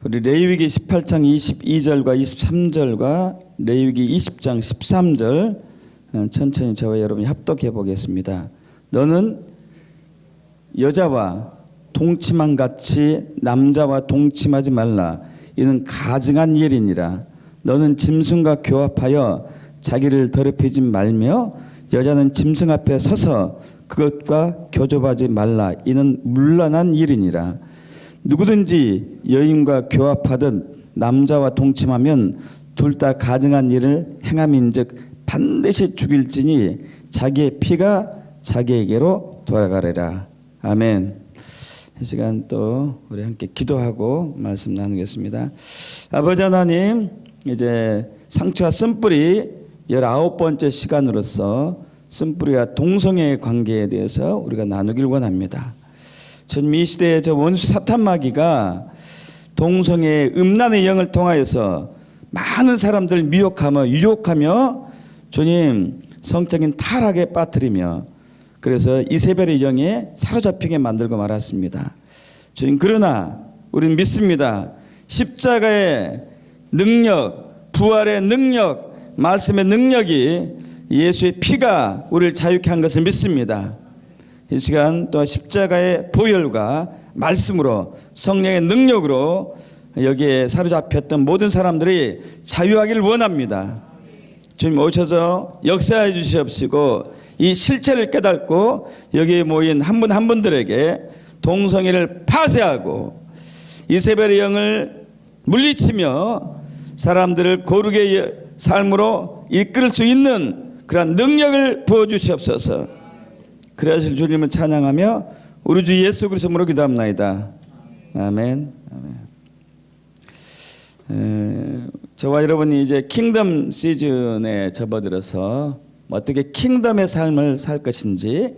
우리 레위기 18장 22절과 23절과 레위기 20장 13절 천천히 저와 여러분이 합독해 보겠습니다. 너는 여자와 동침한 같이 남자와 동침하지 말라. 이는 가증한 일이니라. 너는 짐승과 교합하여 자기를 더럽히지 말며 여자는 짐승 앞에 서서 그것과 교접하지 말라. 이는 문란한 일이니라. 누구든지 여인과 교합하듯 남자와 동침하면 둘 다 가증한 일을 행함인즉 반드시 죽일지니 자기의 피가 자기에게로 돌아가리라. 아멘. 이 시간 또 우리 함께 기도하고 말씀 나누겠습니다. 아버지 하나님, 이제 상처와 쓴뿌리 19번째 시간으로서 쓴뿌리와 동성애의 관계에 대해서 우리가 나누길 원합니다. 주님, 이 시대의 저 원수 사탄마귀가 동성애의 음란의 영을 통하여서 많은 사람들 미혹하며 유혹하며 주님 성적인 타락에 빠뜨리며 그래서 이세벨의 영에 사로잡히게 만들고 말았습니다. 주님, 그러나 우리는 믿습니다. 십자가의 능력, 부활의 능력, 말씀의 능력이 예수의 피가 우리를 자유케 한 것을 믿습니다. 이 시간 또 십자가의 보혈과 말씀으로 성령의 능력으로 여기에 사로잡혔던 모든 사람들이 자유하기를 원합니다. 주님 오셔서 역사해 주시옵시고 이 실체를 깨닫고 여기에 모인 한 분 한 분들에게 동성애를 파쇄하고 이세벨의 영을 물리치며 사람들을 거룩의 삶으로 이끌 수 있는 그런 능력을 부어주시옵소서. 그래야실 주님을 찬양하며 우리 주 예수 그리스도로 기도합나이다. 아멘. 저와 여러분이 이제 킹덤 시즌에 접어들어서 어떻게 킹덤의 삶을 살 것인지,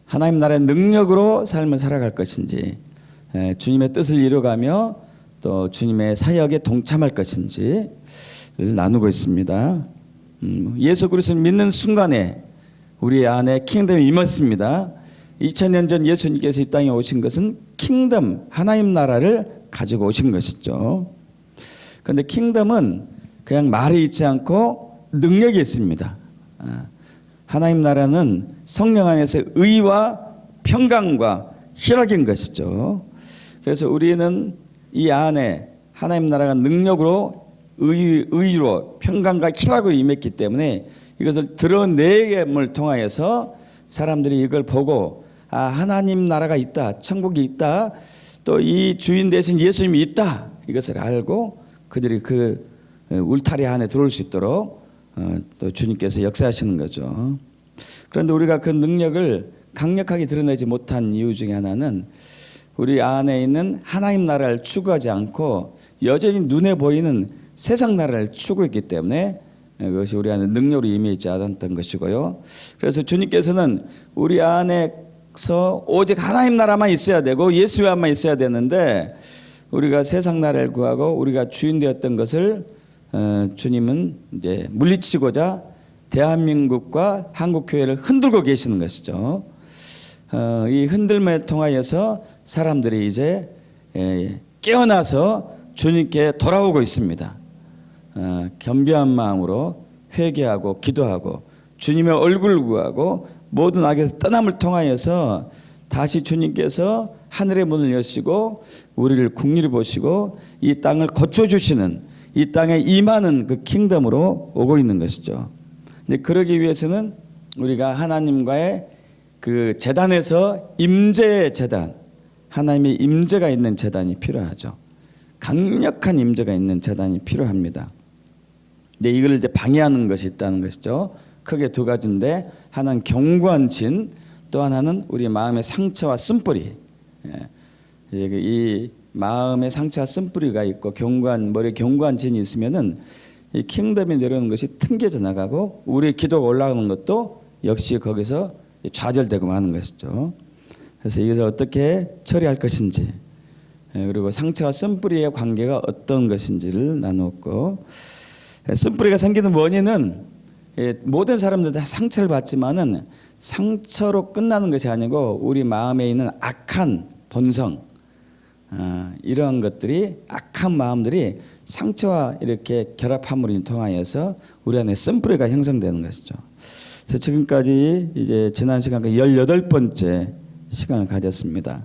하나님 나라의 능력으로 삶을 살아갈 것인지, 주님의 뜻을 이루어가며 또 주님의 사역에 동참할 것인지를 나누고 있습니다. 예수 그리스도를 믿는 순간에 우리 안에 킹덤이 임했습니다. 2000년 전 예수님께서 이 땅에 오신 것은 킹덤, 하나님 나라를 가지고 오신 것이죠. 그런데 킹덤은 그냥 말이 있지 않고 능력이 있습니다. 하나님 나라는 성령 안에서 의와 평강과 희락인 것이죠. 그래서 우리는 이 안에 하나님 나라가 능력으로 의로 평강과 희락으로 임했기 때문에 이것을 드러내임을 통하여서 사람들이 이걸 보고 하나님 나라가 있다, 천국이 있다, 또 이 주인 대신 예수님이 있다, 이것을 알고 그들이 그 울타리 안에 들어올 수 있도록 또 주님께서 역사하시는 거죠. 그런데 우리가 그 능력을 강력하게 드러내지 못한 이유 중에 하나는 우리 안에 있는 하나님 나라를 추구하지 않고 여전히 눈에 보이는 세상 나라를 추구했기 때문에 그것이 우리 안에 능력으로 임해 있지 않았던 것이고요. 그래서 주님께서는 우리 안에서 오직 하나님 나라만 있어야 되고 예수와만 있어야 되는데 우리가 세상 나라를 구하고 우리가 주인 되었던 것을 주님은 이제 물리치고자 대한민국과 한국교회를 흔들고 계시는 것이죠. 이 흔들림을 통하여서 사람들이 이제 깨어나서 주님께 돌아오고 있습니다. 겸비한 마음으로 회개하고 기도하고 주님의 얼굴을 구하고 모든 악에서 떠남을 통하여서 다시 주님께서 하늘의 문을 여시고 우리를 긍휼히 보시고 이 땅을 고쳐주시는, 이 땅에 임하는 그 킹덤으로 오고 있는 것이죠. 근데 그러기 위해서는 우리가 하나님과의 그 제단에서 임재의 제단, 하나님의 임재가 있는 제단이 필요하죠. 강력한 임재가 있는 제단이 필요합니다. 근데 이걸 이제 방해하는 것이 있다는 것이죠. 크게 두 가지인데 하나는 견고한 진, 또 하나는 우리 마음의 상처와 쓴뿌리. 이 마음의 상처와 쓴뿌리가 있고 머리에 견고한 진이 있으면은 이 킹덤이 내려오는 것이 튕겨져 나가고 우리의 기도가 올라가는 것도 역시 거기서 좌절되고 마는 것이죠. 그래서 이것을 어떻게 처리할 것인지, 그리고 상처와 쓴뿌리의 관계가 어떤 것인지를 나누었고, 쓴뿌리가 생기는 원인은 모든 사람들 다 상처를 받지만은 상처로 끝나는 것이 아니고 우리 마음에 있는 악한 본성, 이러한 것들이, 악한 마음들이 상처와 이렇게 결합함으로 통하여서 우리 안에 쓴뿌리가 형성되는 것이죠. 그래서 지금까지 이제 지난 시간까지 18번째 시간을 가졌습니다.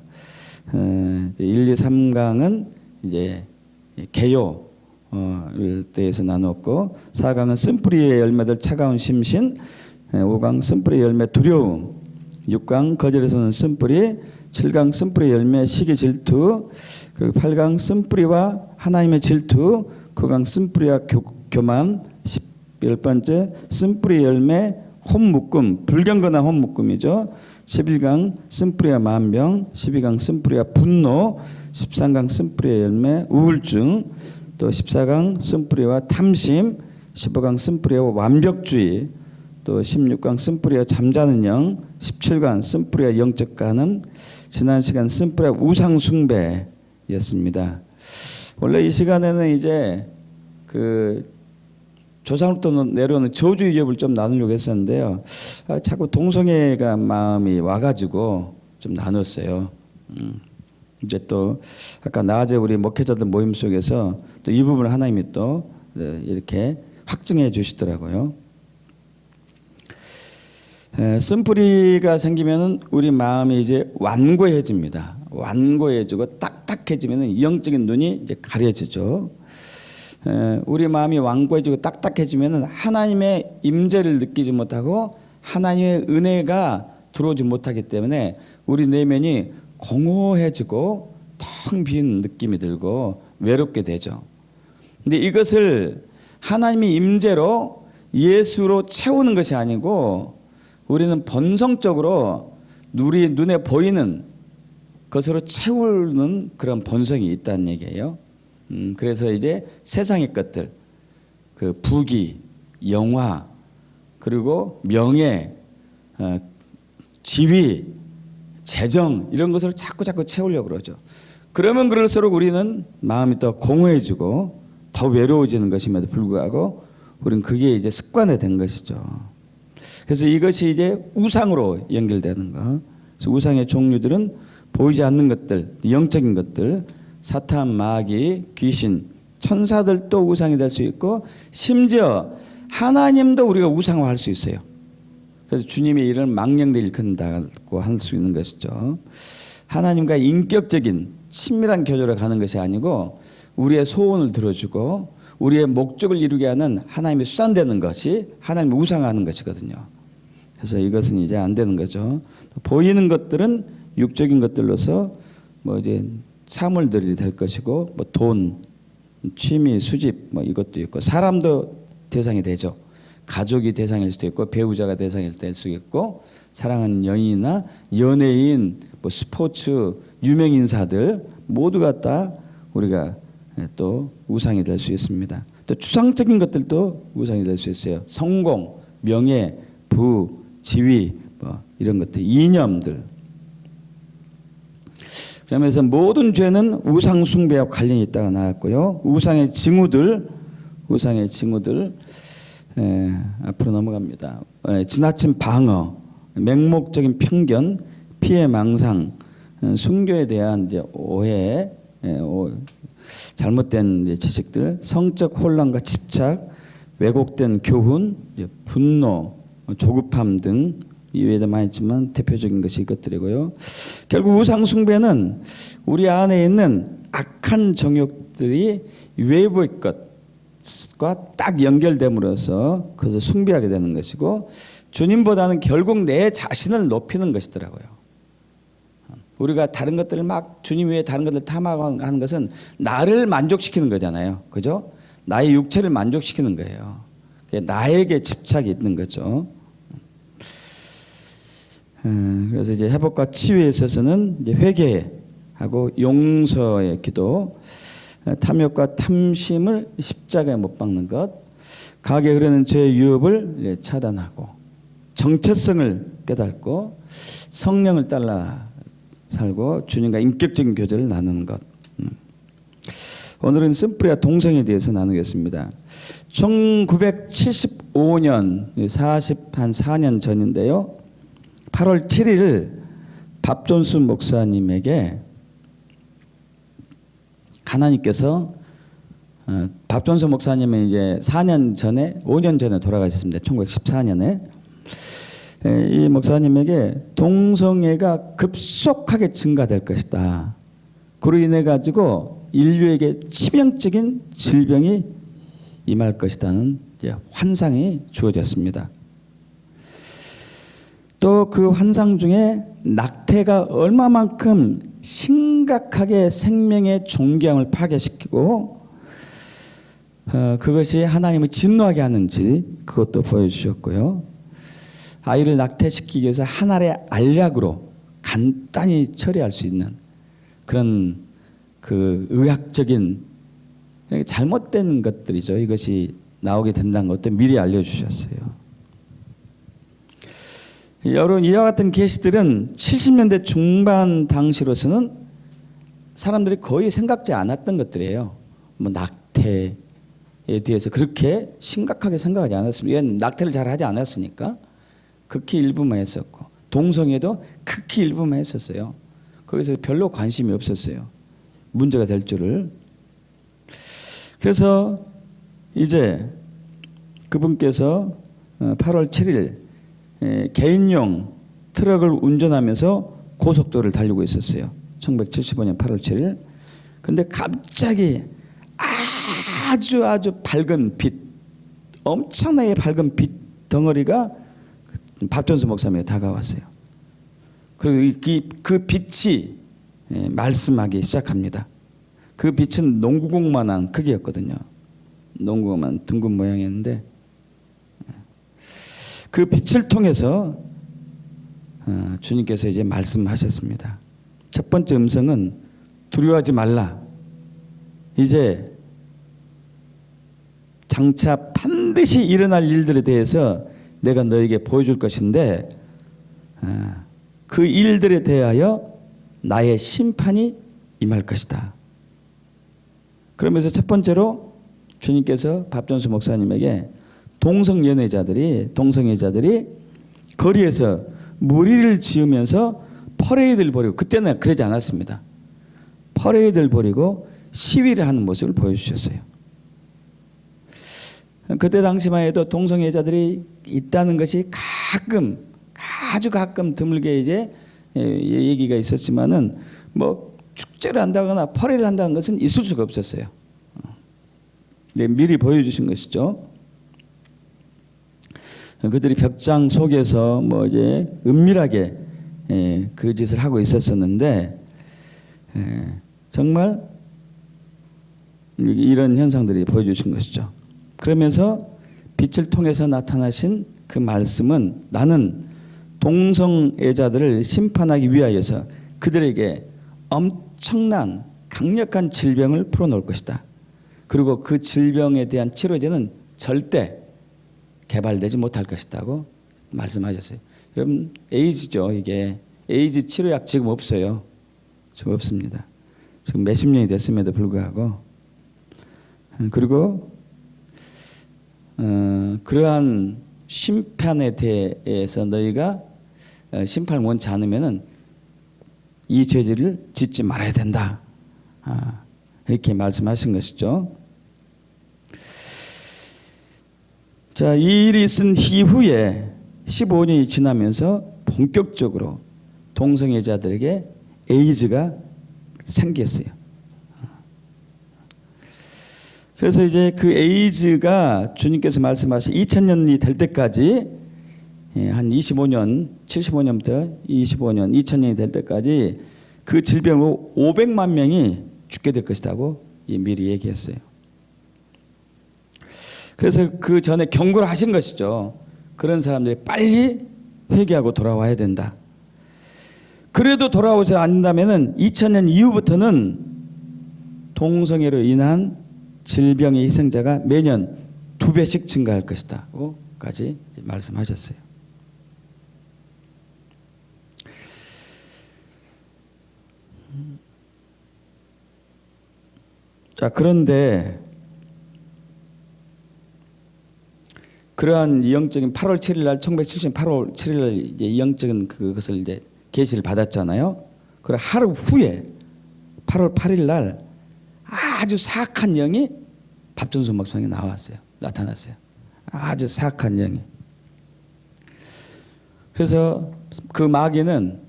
1, 2, 3강은 이제 개요를 대해서 나눴고, 4강은 쓴뿌리의 열매들 차가운 심신, 5강 쓴뿌리 열매 두려움, 6강 거절에서는 쓴뿌리, 7강 쓴뿌리 열매 시기 질투, 그리고 8강 쓴뿌리와 하나님의 질투, 9강 쓴뿌리와 교만, 10번째 쓴뿌리 열매 혼묶음, 불경건한 혼묶음이죠. 11강 쓴뿌리와 만병, 12강 쓴뿌리와 분노, 13강 쓴뿌리의 열매 우울증, 또 14강 쓴뿌리와 탐심, 15강 쓴뿌리와 완벽주의, 또 16강 쓴뿌리와 잠자는 영, 17강 쓴뿌리와 영적 간음, 지난 시간 쓴뿌리와 우상 숭배였습니다. 원래 이 시간에는 이제 그 조상으로부터 내려오는 저주 위협을 좀 나누려고 했었는데요. 자꾸 동성애가 마음이 와가지고 좀 나눴어요. 이제 또 아까 낮에 우리 목회자들 모임 속에서 또 이 부분을 하나님이 또 이렇게 확증해 주시더라고요. 쓴뿌리가 생기면은 우리 마음이 이제 완고해집니다. 완고해지고 딱딱해지면은 영적인 눈이 이제 가려지죠. 우리 마음이 완고해지고 딱딱해지면은 하나님의 임재를 느끼지 못하고 하나님의 은혜가 들어오지 못하기 때문에 우리 내면이 공허해지고 텅 빈 느낌이 들고 외롭게 되죠. 근데 이것을 하나님의 임재로 예수로 채우는 것이 아니고 우리는 본성적으로 우리 눈에 보이는 것으로 채우는 그런 본성이 있다는 얘기예요. 그래서 이제 세상의 것들, 그 부귀, 영화, 그리고 명예, 지위, 재정 이런 것을 자꾸 채우려고 그러죠. 그러면 그럴수록 우리는 마음이 더 공허해지고 더 외로워지는 것임에도 불구하고 우리는 그게 이제 습관화된 것이죠. 그래서 이것이 이제 우상으로 연결되는 것. 그래서 우상의 종류들은 보이지 않는 것들, 영적인 것들, 사탄, 마귀, 귀신, 천사들도 우상이 될 수 있고 심지어 하나님도 우리가 우상화할 수 있어요. 그래서 주님의 일은 망령되 일컫는다고 할 수 있는 것이죠. 하나님과 인격적인 친밀한 교제로 가는 것이 아니고 우리의 소원을 들어주고 우리의 목적을 이루게 하는 하나님의 수단되는 것이 하나님을 우상화하는 것이거든요. 그래서 이것은 이제 안 되는 거죠. 보이는 것들은 육적인 것들로서 뭐 이제 사물들이 될 것이고 뭐 돈, 취미, 수집 뭐 이것도 있고 사람도 대상이 되죠. 가족이 대상일 수도 있고 배우자가 대상일 될 수 있고 사랑하는 연인이나 연예인, 뭐 스포츠, 유명 인사들 모두가 다 우리가 또 우상이 될 수 있습니다. 또 추상적인 것들도 우상이 될 수 있어요. 성공, 명예, 부, 지위 뭐 이런 것들, 이념들. 그러면서 모든 죄는 우상 숭배와 관련이 있다가 나왔고요. 우상의 징후들 앞으로 넘어갑니다. 지나친 방어, 맹목적인 편견, 피해 망상, 순교에 대한 이제 오해, 잘못된 지식들, 성적 혼란과 집착, 왜곡된 교훈, 분노, 조급함 등 이외에도 많이 있지만 대표적인 것이 이것들이고요. 결국 우상 숭배는 우리 안에 있는 악한 정욕들이 외부의 것과 딱 연결됨으로써 그것을 숭배하게 되는 것이고 주님보다는 결국 내 자신을 높이는 것이더라고요. 우리가 다른 것들을 막 주님 외에 다른 것들을 탐하는 것은 나를 만족시키는 거잖아요. 그죠? 나의 육체를 만족시키는 거예요. 나에게 집착이 있는 거죠. 그래서 이제 회복과 치유에 있어서는 이제 회개하고 용서의 기도, 탐욕과 탐심을 십자가에 못 박는 것, 강하게 흐르는 죄의 유혹을 차단하고 정체성을 깨닫고 성령을 따라 살고 주님과 인격적인 교제를 나누는 것. 오늘은 쓴뿌리와 동성에 대해서 나누겠습니다. 1975년 4년 전인데요. 8월 7일 밥존수 목사님에게 하나님께서 밥존수 목사님은 이제 5년 전에 돌아가셨습니다. 1914년에 이 목사님에게 동성애가 급속하게 증가될 것이다. 그로 인해 가지고 인류에게 치명적인 질병이 임할 것이라는 환상이 주어졌습니다. 또 그 환상 중에 낙태가 얼마만큼 심각하게 생명의 존경을 파괴시키고 그것이 하나님을 진노하게 하는지 그것도 보여주셨고요. 아이를 낙태시키기 위해서 하나의 알약으로 간단히 처리할 수 있는 그런 그 의학적인 잘못된 것들이죠. 이것이 나오게 된다는 것도 미리 알려주셨어요. 여러분, 이와 같은 계시들은 70년대 중반 당시로서는 사람들이 거의 생각지 않았던 것들이에요. 뭐 낙태에 대해서 그렇게 심각하게 생각하지 않았습니다. 얘는 낙태를 잘 하지 않았으니까 극히 일부만 했었고, 동성애도 극히 일부만 했었어요. 거기서 별로 관심이 없었어요. 문제가 될 줄을. 그래서 이제 그분께서 8월 7일 개인용 트럭을 운전하면서 고속도로를 달리고 있었어요. 1975년 8월 7일. 근데 갑자기 아주 밝은 빛, 엄청나게 밝은 빛 덩어리가 밥존수 목사님에게 다가왔어요. 그리고 그 빛이 말씀하기 시작합니다. 그 빛은 농구공만한 크기였거든요. 농구공만 둥근 모양이었는데 그 빛을 통해서 주님께서 이제 말씀하셨습니다. 첫 번째 음성은 두려워하지 말라. 이제 장차 반드시 일어날 일들에 대해서 내가 너에게 보여줄 것인데 그 일들에 대하여 나의 심판이 임할 것이다. 그러면서 첫 번째로 주님께서 밥존수 목사님에게 동성애자들이 거리에서 무리를 지으면서 퍼레이드를 벌이고, 그때는 그러지 않았습니다. 퍼레이드를 벌이고 시위를 하는 모습을 보여주셨어요. 그때 당시만 해도 동성애자들이 있다는 것이 아주 가끔 드물게 이제 얘기가 있었지만은 뭐 축제를 한다거나 퍼레이드를 한다는 것은 있을 수가 없었어요. 미리 보여주신 것이죠. 그들이 벽장 속에서 뭐 이제 은밀하게 그 짓을 하고 있었었는데 정말 이런 현상들이 보여주신 것이죠. 그러면서 빛을 통해서 나타나신 그 말씀은 나는 동성애자들을 심판하기 위하여서 그들에게 엄청난 강력한 질병을 풀어놓을 것이다. 그리고 그 질병에 대한 치료제는 절대 개발되지 못할 것이라고 말씀하셨어요. 여러분, 에이즈죠. 이게 에이즈 치료약 지금 없어요. 지금 없습니다. 지금 몇십 년이 됐음에도 불구하고. 그리고 그러한 심판에 대해서 너희가 심판을 원치 않으면은 이 죄를 짓지 말아야 된다. 이렇게 말씀하신 것이죠. 자, 이 일이 있은 이후에 15년이 지나면서 본격적으로 동성애자들에게 에이즈가 생겼어요. 그래서 이제 그 에이즈가 주님께서 말씀하신 2000년이 될 때까지 한 25년, 75년부터 25년, 2000년이 될 때까지 그 질병으로 500만 명이 죽게 될 것이라고 미리 얘기했어요. 그래서 그 전에 경고를 하신 것이죠. 그런 사람들이 빨리 회개하고 돌아와야 된다. 그래도 돌아오지 않는다면 2000년 이후부터는 동성애로 인한 질병의 희생자가 매년 2배씩 증가할 것이다고까지 말씀하셨어요. 자, 그런데 그러한 영적인 8월 7일 날 1970년 8월 7일 날 이제 영적인 그것을 이제 계시를 받았잖아요. 그래 하루 후에 8월 8일 날 아주 사악한 영이 밥전수 목사님에 나왔어요. 나타났어요. 아주 사악한 영이. 그래서 그 마귀는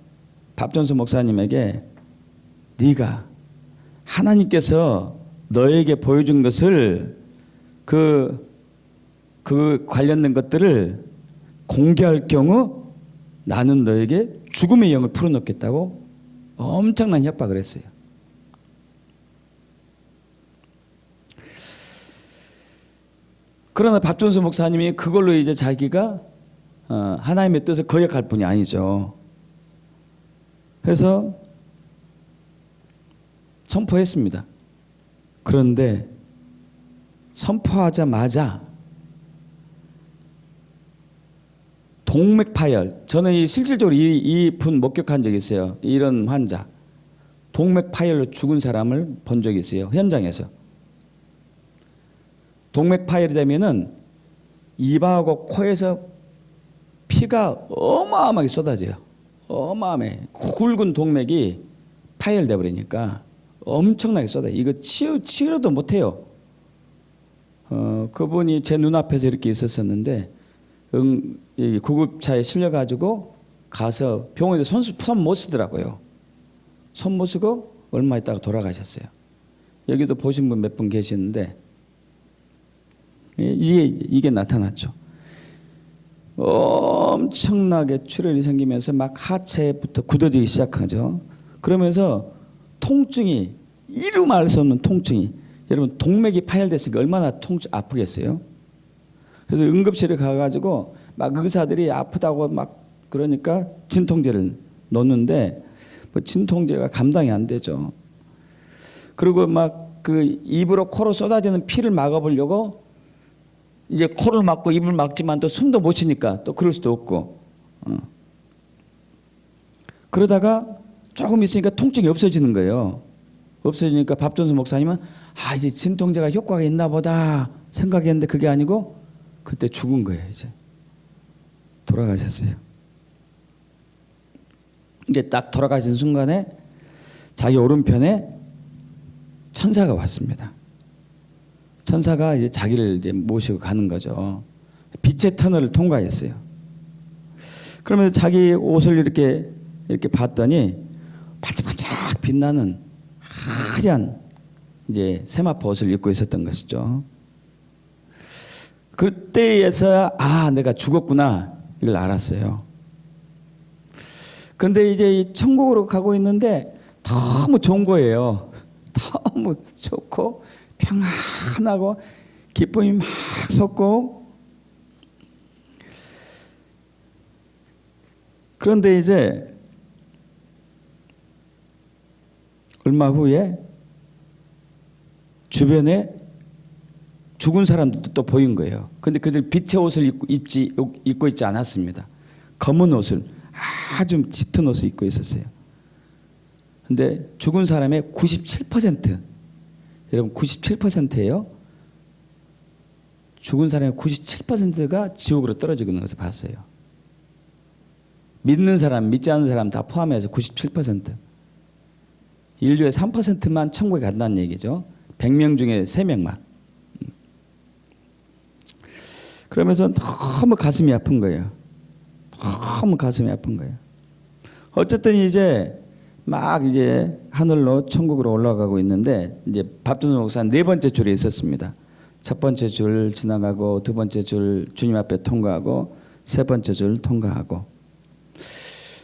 밥전수 목사님에게 네가 하나님께서 너에게 보여준 것을 그 관련된 것들을 공개할 경우 나는 너에게 죽음의 영을 풀어놓겠다고 엄청난 협박을 했어요. 그러나 밥전수 목사님이 그걸로 이제 자기가 하나님의 뜻을 거역할 뿐이 아니죠. 그래서 선포했습니다. 그런데 선포하자마자 동맥 파열, 저는 실질적으로 이 분 목격한 적이 있어요. 이런 환자 동맥 파열로 죽은 사람을 본 적이 있어요. 현장에서. 동맥 파열이 되면은 입하고 코에서 피가 어마어마하게 쏟아져요. 어마어마해. 굵은 동맥이 파열돼 버리니까 엄청나게 쏟아요. 이거 치료도 못해요. 그분이 제 눈앞에서 이렇게 있었었는데 구급차에 실려가지고 가서 병원에 손 못 쓰더라고요. 손 못 쓰고 얼마 있다가 돌아가셨어요. 여기도 보신 분 몇 분 계시는데 이게 나타났죠. 엄청나게 출혈이 생기면서 막 하체부터 굳어지기 시작하죠. 그러면서 통증이 이루 말할 수 없는 통증이, 여러분 동맥이 파열됐으니까 얼마나 아프겠어요. 그래서 응급실에 가가지고 막 의사들이 아프다고 막 그러니까 진통제를 놓는데 뭐 진통제가 감당이 안 되죠. 그리고 막 그 입으로 코로 쏟아지는 피를 막아보려고 이제 코를 막고 입을 막지만 또 숨도 못 쉬니까 또 그럴 수도 없고 그러다가 조금 있으니까 통증이 없어지는 거예요. 없어지니까 밥전수 목사님은 이제 진통제가 효과가 있나 보다 생각했는데 그게 아니고 그때 죽은 거예요. 이제 돌아가셨어요. 이제 딱 돌아가신 순간에 자기 오른편에 천사가 왔습니다. 천사가 이제 자기를 이제 모시고 가는 거죠. 빛의 터널을 통과했어요. 그러면서 자기 옷을 이렇게 봤더니 반짝반짝 빛나는 하얀 이제 세마포 옷을 입고 있었던 것이죠. 그때에서야 내가 죽었구나 이걸 알았어요. 근데 이제 이 천국으로 가고 있는데 너무 좋은 거예요. 너무 좋고 평안하고 기쁨이 막 솟고. 그런데 이제 얼마 후에 주변에 죽은 사람들도 또 보인 거예요. 근데 그들 빛의 옷을 입고 있지 않았습니다. 검은 옷을, 아주 짙은 옷을 입고 있었어요. 근데 죽은 사람의 97%, 여러분 97%예요. 죽은 사람의 97%가 지옥으로 떨어지고 있는 것을 봤어요. 믿는 사람, 믿지 않는 사람 다 포함해서 97%. 인류의 3%만 천국에 간다는 얘기죠. 100명 중에 3명만. 그러면서 너무 가슴이 아픈 거예요. 너무 가슴이 아픈 거예요. 어쨌든 이제 막 이제 하늘로 천국으로 올라가고 있는데 이제 밥전수 목사는 4번째 줄에 있었습니다. 첫 번째 줄 지나가고 두 번째 줄 주님 앞에 통과하고 세 번째 줄 통과하고.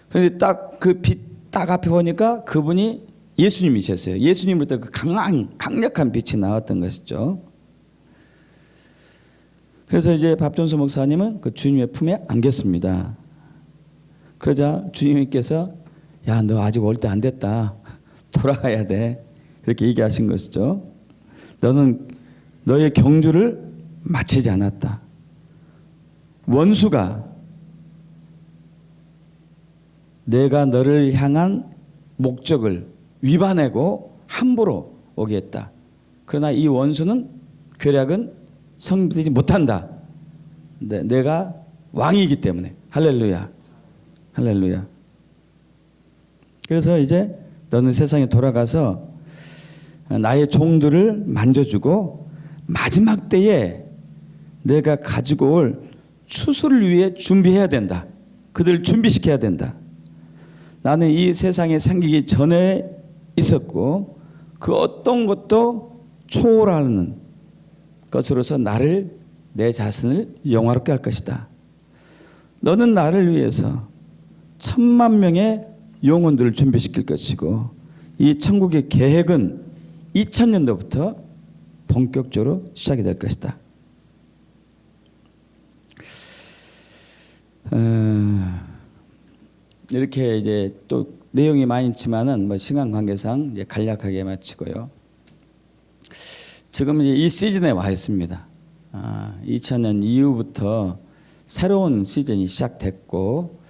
그런데 딱 그 빛 딱 앞에 보니까 그분이 예수님이셨어요. 예수님으로부터 그 강력한 빛이 나왔던 것이죠. 그래서 이제 밥전수 목사님은 그 주님의 품에 안겼습니다. 그러자 주님께서 야, 너 아직 올 때 안 됐다. 돌아가야 돼. 그렇게 얘기하신 것이죠. 너는 너의 경주를 마치지 않았다. 원수가 내가 너를 향한 목적을 위반하고 함부로 오게 했다. 그러나 이 원수는 괴략은 성립되지 못한다. 내가 왕이기 때문에. 할렐루야. 할렐루야. 그래서 이제 너는 세상에 돌아가서 나의 종들을 만져주고 마지막 때에 내가 가지고 올 추수를 위해 준비해야 된다. 그들을 준비시켜야 된다. 나는 이 세상에 생기기 전에 있었고 그 어떤 것도 초월하는 것으로서 내 자신을 영화롭게 할 것이다. 너는 나를 위해서 10,000,000명의 영혼들을 준비시킬 것이고 이 천국의 계획은 2000년도부터 본격적으로 시작이 될 것이다. 이렇게 이제 또 내용이 많이 있지만은 뭐 시간 관계상 이제 간략하게 마치고요. 지금 이제 이 시즌에 와 있습니다. 2000년 이후부터 새로운 시즌이 시작됐고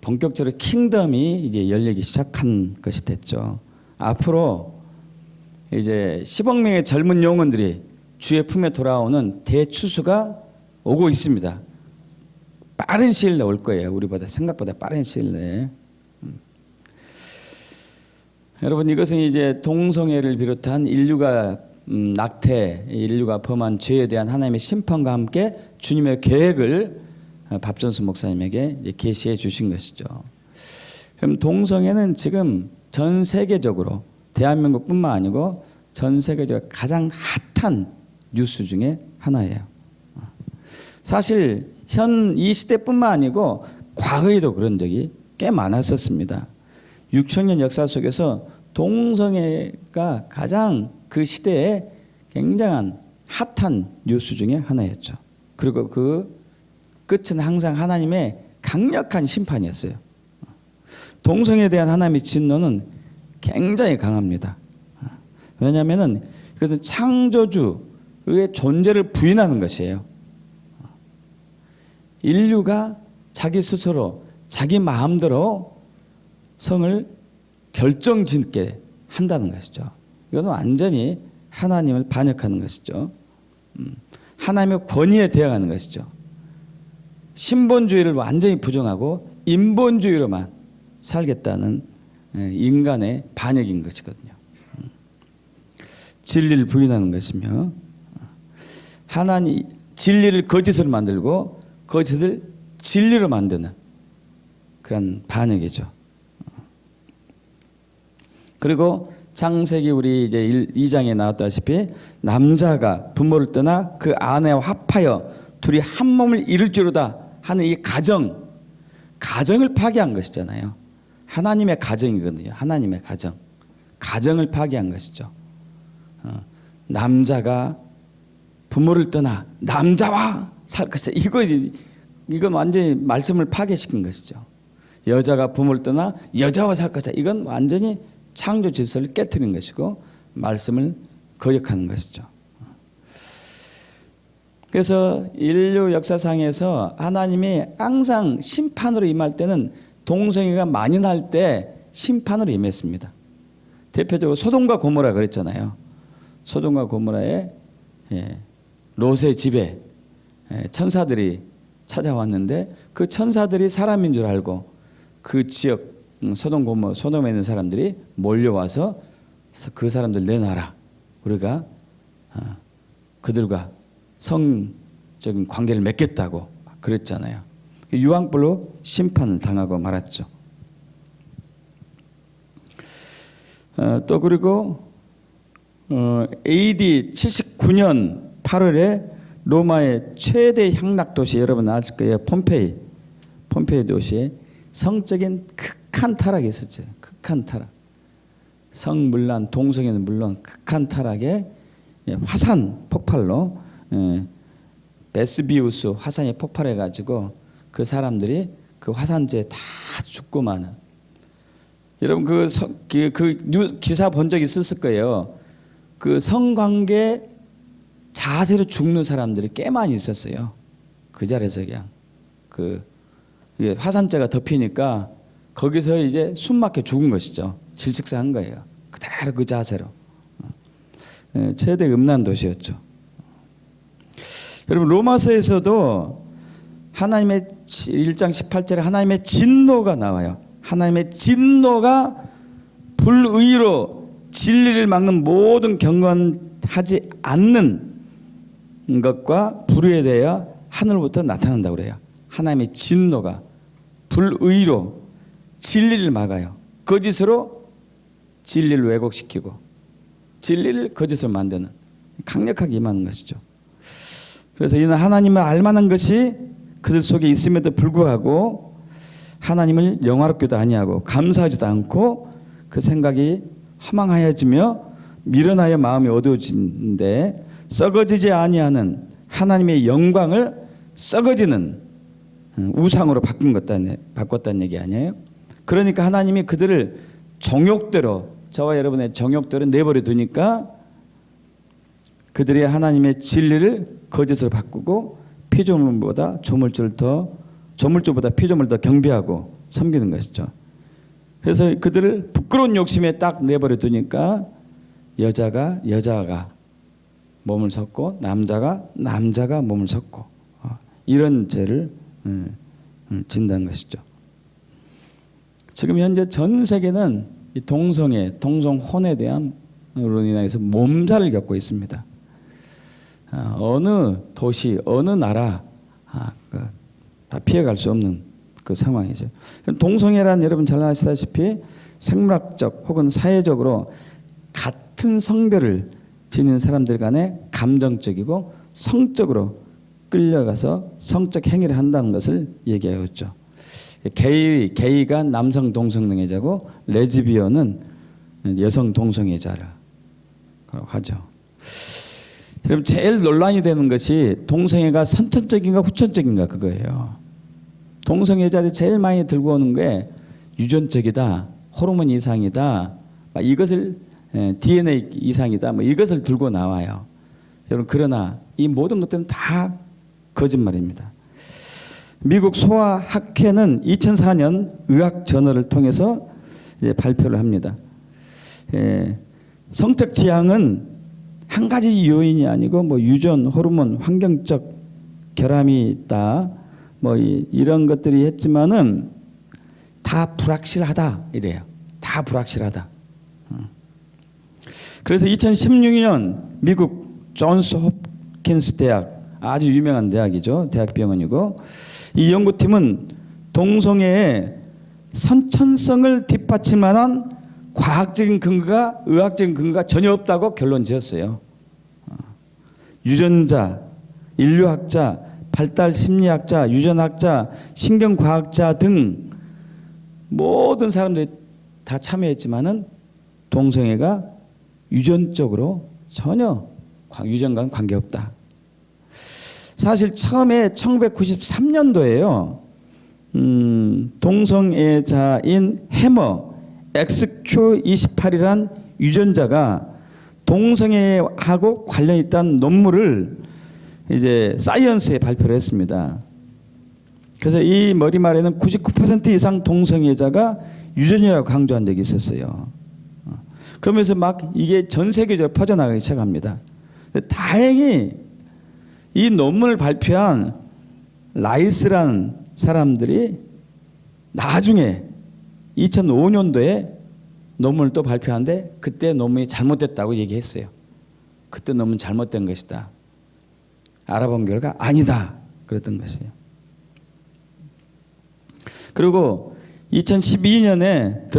본격적으로 킹덤이 이제 열리기 시작한 것이 됐죠. 앞으로 이제 10억 명의 젊은 영혼들이 주의 품에 돌아오는 대추수가 오고 있습니다. 빠른 시일 내에 올 거예요. 우리보다 생각보다 빠른 시일 내에. 여러분 이것은 이제 동성애를 비롯한 인류가 낙태, 인류가 범한 죄에 대한 하나님의 심판과 함께 주님의 계획을 밥전수 목사님에게 계시해 주신 것이죠. 그럼 동성애는 지금 전 세계적으로 대한민국뿐만 아니고 전 세계적으로 가장 핫한 뉴스 중에 하나예요. 사실 현 이 시대뿐만 아니고 과거에도 그런 적이 꽤 많았었습니다. 6,000년 역사 속에서 동성애가 가장 그 시대에 굉장한 핫한 뉴스 중에 하나였죠. 그리고 그 끝은 항상 하나님의 강력한 심판이었어요. 동성애에 대한 하나님의 진노는 굉장히 강합니다. 왜냐하면 그것은 창조주의 존재를 부인하는 것이에요. 인류가 자기 스스로 자기 마음대로 성을 결정짓게 한다는 것이죠. 이건 완전히 하나님을 반역하는 것이죠. 하나님의 권위에 대항하는 것이죠. 신본주의를 완전히 부정하고 인본주의로만 살겠다는 인간의 반역인 것이거든요. 진리를 부인하는 것이며 하나님 진리를 거짓으로 만들고 거짓을 진리로 만드는 그런 반역이죠. 그리고 창세기 우리 이제 2장에 나왔다시피 남자가 부모를 떠나 그 아내와 합하여 둘이 한 몸을 이룰지로다 하는 이 가정을 파괴한 것이잖아요. 하나님의 가정이거든요. 하나님의 가정을 파괴한 것이죠. 남자가 부모를 떠나 남자와 살 것이다. 이건 완전히 말씀을 파괴시킨 것이죠. 여자가 부모를 떠나 여자와 살 것이다. 이건 완전히 창조 질서를 깨트린 것이고 말씀을 거역하는 것이죠. 그래서 인류 역사상에서 하나님이 항상 심판으로 임할 때는 동성애가 많이 날 때 심판으로 임했습니다. 대표적으로 소돔과 고모라 그랬잖아요. 소돔과 고모라에 롯의 집에 천사들이 찾아왔는데 그 천사들이 사람인 줄 알고 그 지역 소돔에 있는 사람들이 몰려와서 그 사람들 내놔라. 우리가 그들과 성적인 관계를 맺겠다고 그랬잖아요. 유황불로 심판을 당하고 말았죠. 또 그리고 AD 79년 8월에 로마의 최대 향락 도시 여러분 아실 거예요. 폼페이 도시에 성적인 극한 타락이 있었죠. 극한 타락. 성물란 동성애는 물론 극한 타락에 화산 폭발로 베스비우스 화산이 폭발해 가지고 그 사람들이 그 화산재에 다 죽고 마는. 여러분 그 기사 본 적 있었을 거예요. 그 성관계 자세로 죽는 사람들이 꽤 많이 있었어요. 그 자리에서 그냥 그 화산재가 덮이니까 거기서 이제 숨막혀 죽은 것이죠. 질식사한 거예요. 그대로 그 자세로. 최대 음란 도시였죠. 여러분 로마서에서도 하나님의 1장 18절에 하나님의 진노가 나와요. 하나님의 진노가 불의로 진리를 막는 모든 경건하지 않는 것과 불의에 대하여 하늘부터 나타난다고 그래요. 하나님의 진노가 불의로 진리를 막아요. 거짓으로 진리를 왜곡시키고 진리를 거짓으로 만드는, 강력하게 임하는 것이죠. 그래서 이는 하나님을 알만한 것이 그들 속에 있음에도 불구하고 하나님을 영화롭게도 아니하고 감사하지도 않고 그 생각이 허망하여지며 미련하여 마음이 어두워지는데 썩어지지 아니하는 하나님의 영광을 썩어지는 우상으로 바꿨다는 얘기 아니에요? 그러니까 하나님이 그들을 정욕대로, 저와 여러분의 정욕대로 내버려 두니까 그들이 하나님의 진리를 거짓으로 바꾸고 피조물보다 피조물을 더 경배하고 섬기는 것이죠. 그래서 그들을 부끄러운 욕심에 딱 내버려 두니까 여자가 몸을 섞고 남자가 몸을 섞고 이런 죄를 진다는 것이죠. 지금 현재 전 세계는 이 동성혼에 대한 으로 인해서 몸살을 겪고 있습니다. 어느 도시, 어느 나라 다 피해갈 수 없는 그 상황이죠. 동성애란 여러분 잘 아시다시피 생물학적 혹은 사회적으로 같은 성별을 지닌 사람들 간에 감정적이고 성적으로 끌려가서 성적 행위를 한다는 것을 얘기하고 있죠. 게이가 남성 동성애자고 레즈비언은 여성 동성애자라고 하죠. 그럼 제일 논란이 되는 것이 동성애가 선천적인가 후천적인가 그거예요. 동성애자들이 제일 많이 들고 오는 게 유전적이다, 호르몬 이상이다, 이것을 DNA 이상이다, 이것을 들고 나와요. 여러분, 그러나 이 모든 것들은 다 거짓말입니다. 미국 소아학회는 2004년 의학 저널을 통해서 발표를 합니다. 성적 지향은 한 가지 요인이 아니고 유전, 호르몬, 환경적 결함이 있다, 이런 것들이 했지만은 다 불확실하다 이래요. 다 불확실하다. 그래서 2016년 미국 존스 홉킨스 대학, 아주 유명한 대학이죠. 대학병원이고, 이 연구팀은 동성애의 선천성을 뒷받침하는 과학적인 근거가, 의학적인 근거가 전혀 없다고 결론 지었어요. 유전자, 인류학자, 발달 심리학자, 유전학자, 신경과학자 등 모든 사람들이 다 참여했지만은 동성애가 유전적으로 전혀 유전과는 관계없다. 사실 처음에 1993년도에요. 동성애자인 해머 XQ28이란 유전자가 동성애하고 관련이 있다는 논문을 이제 사이언스에 발표를 했습니다. 그래서 이 머리말에는 99% 이상 동성애자가 유전이라고 강조한 적이 있었어요. 그러면서 막 이게 전 세계적으로 퍼져나가기 시작합니다. 다행히 이 논문을 발표한 라이스라는 사람들이 나중에 2005년도에 논문을 또 발표하는데 그때 논문이 잘못됐다고 얘기했어요. 그때 논문 잘못된 것이다. 알아본 결과 아니다 그랬던 것이에요. 그리고 2012년에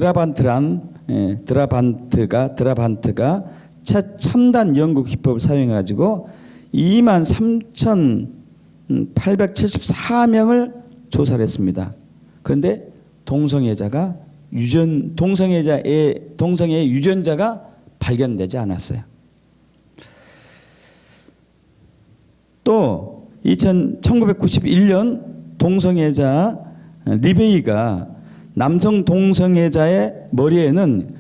드라반트가 최첨단 연구 기법을 사용해 가지고 23,874명을 조사를 했습니다. 그런데 동성애의 유전자가 발견되지 않았어요. 또 1991년 동성애자 리베이가 남성 동성애자의 머리에는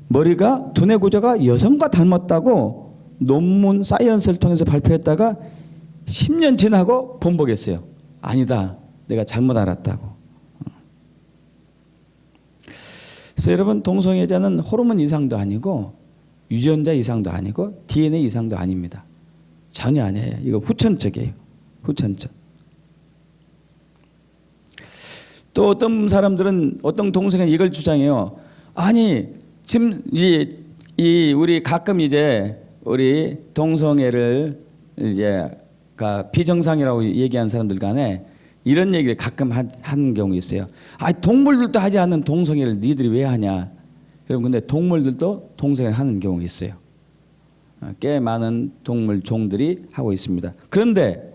머리가 두뇌 구조가 여성과 닮았다고 논문 사이언스를 통해서 발표했다가 10년 지나고 번복했어요. 아니다, 내가 잘못 알았다고. 그래서 여러분, 동성애자는 호르몬 이상도 아니고 유전자 이상도 아니고 DNA 이상도 아닙니다. 전혀 아니에요. 이거 후천적이에요. 후천적. 또 어떤 사람들은 어떤 동성애는 이걸 주장해요. 아니 지금 이 우리 가끔 이제 우리 동성애를 이제 비정상이라고 얘기하는 사람들 간에 이런 얘기를 가끔 하는 경우 있어요. 아, 동물들도 하지 않는 동성애를 니들이 왜 하냐? 여러분, 근데 동물들도 동성애를 하는 경우가 있어요. 꽤 많은 동물 종들이 하고 있습니다. 그런데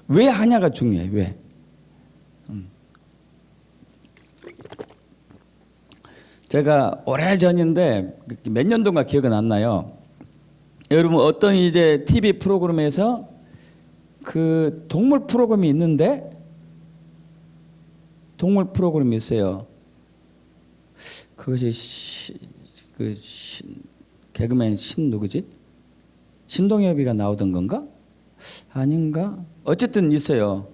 왜 하냐가 중요해요. 왜? 제가 오래전인데 몇 년도인가 기억은 안 나요. 여러분, 어떤 이제 TV 프로그램에서 그 동물 프로그램이 있는데, 동물 프로그램이 있어요. 그것이 개그맨 누구지? 신동엽이가 나오던 건가? 아닌가? 어쨌든 있어요.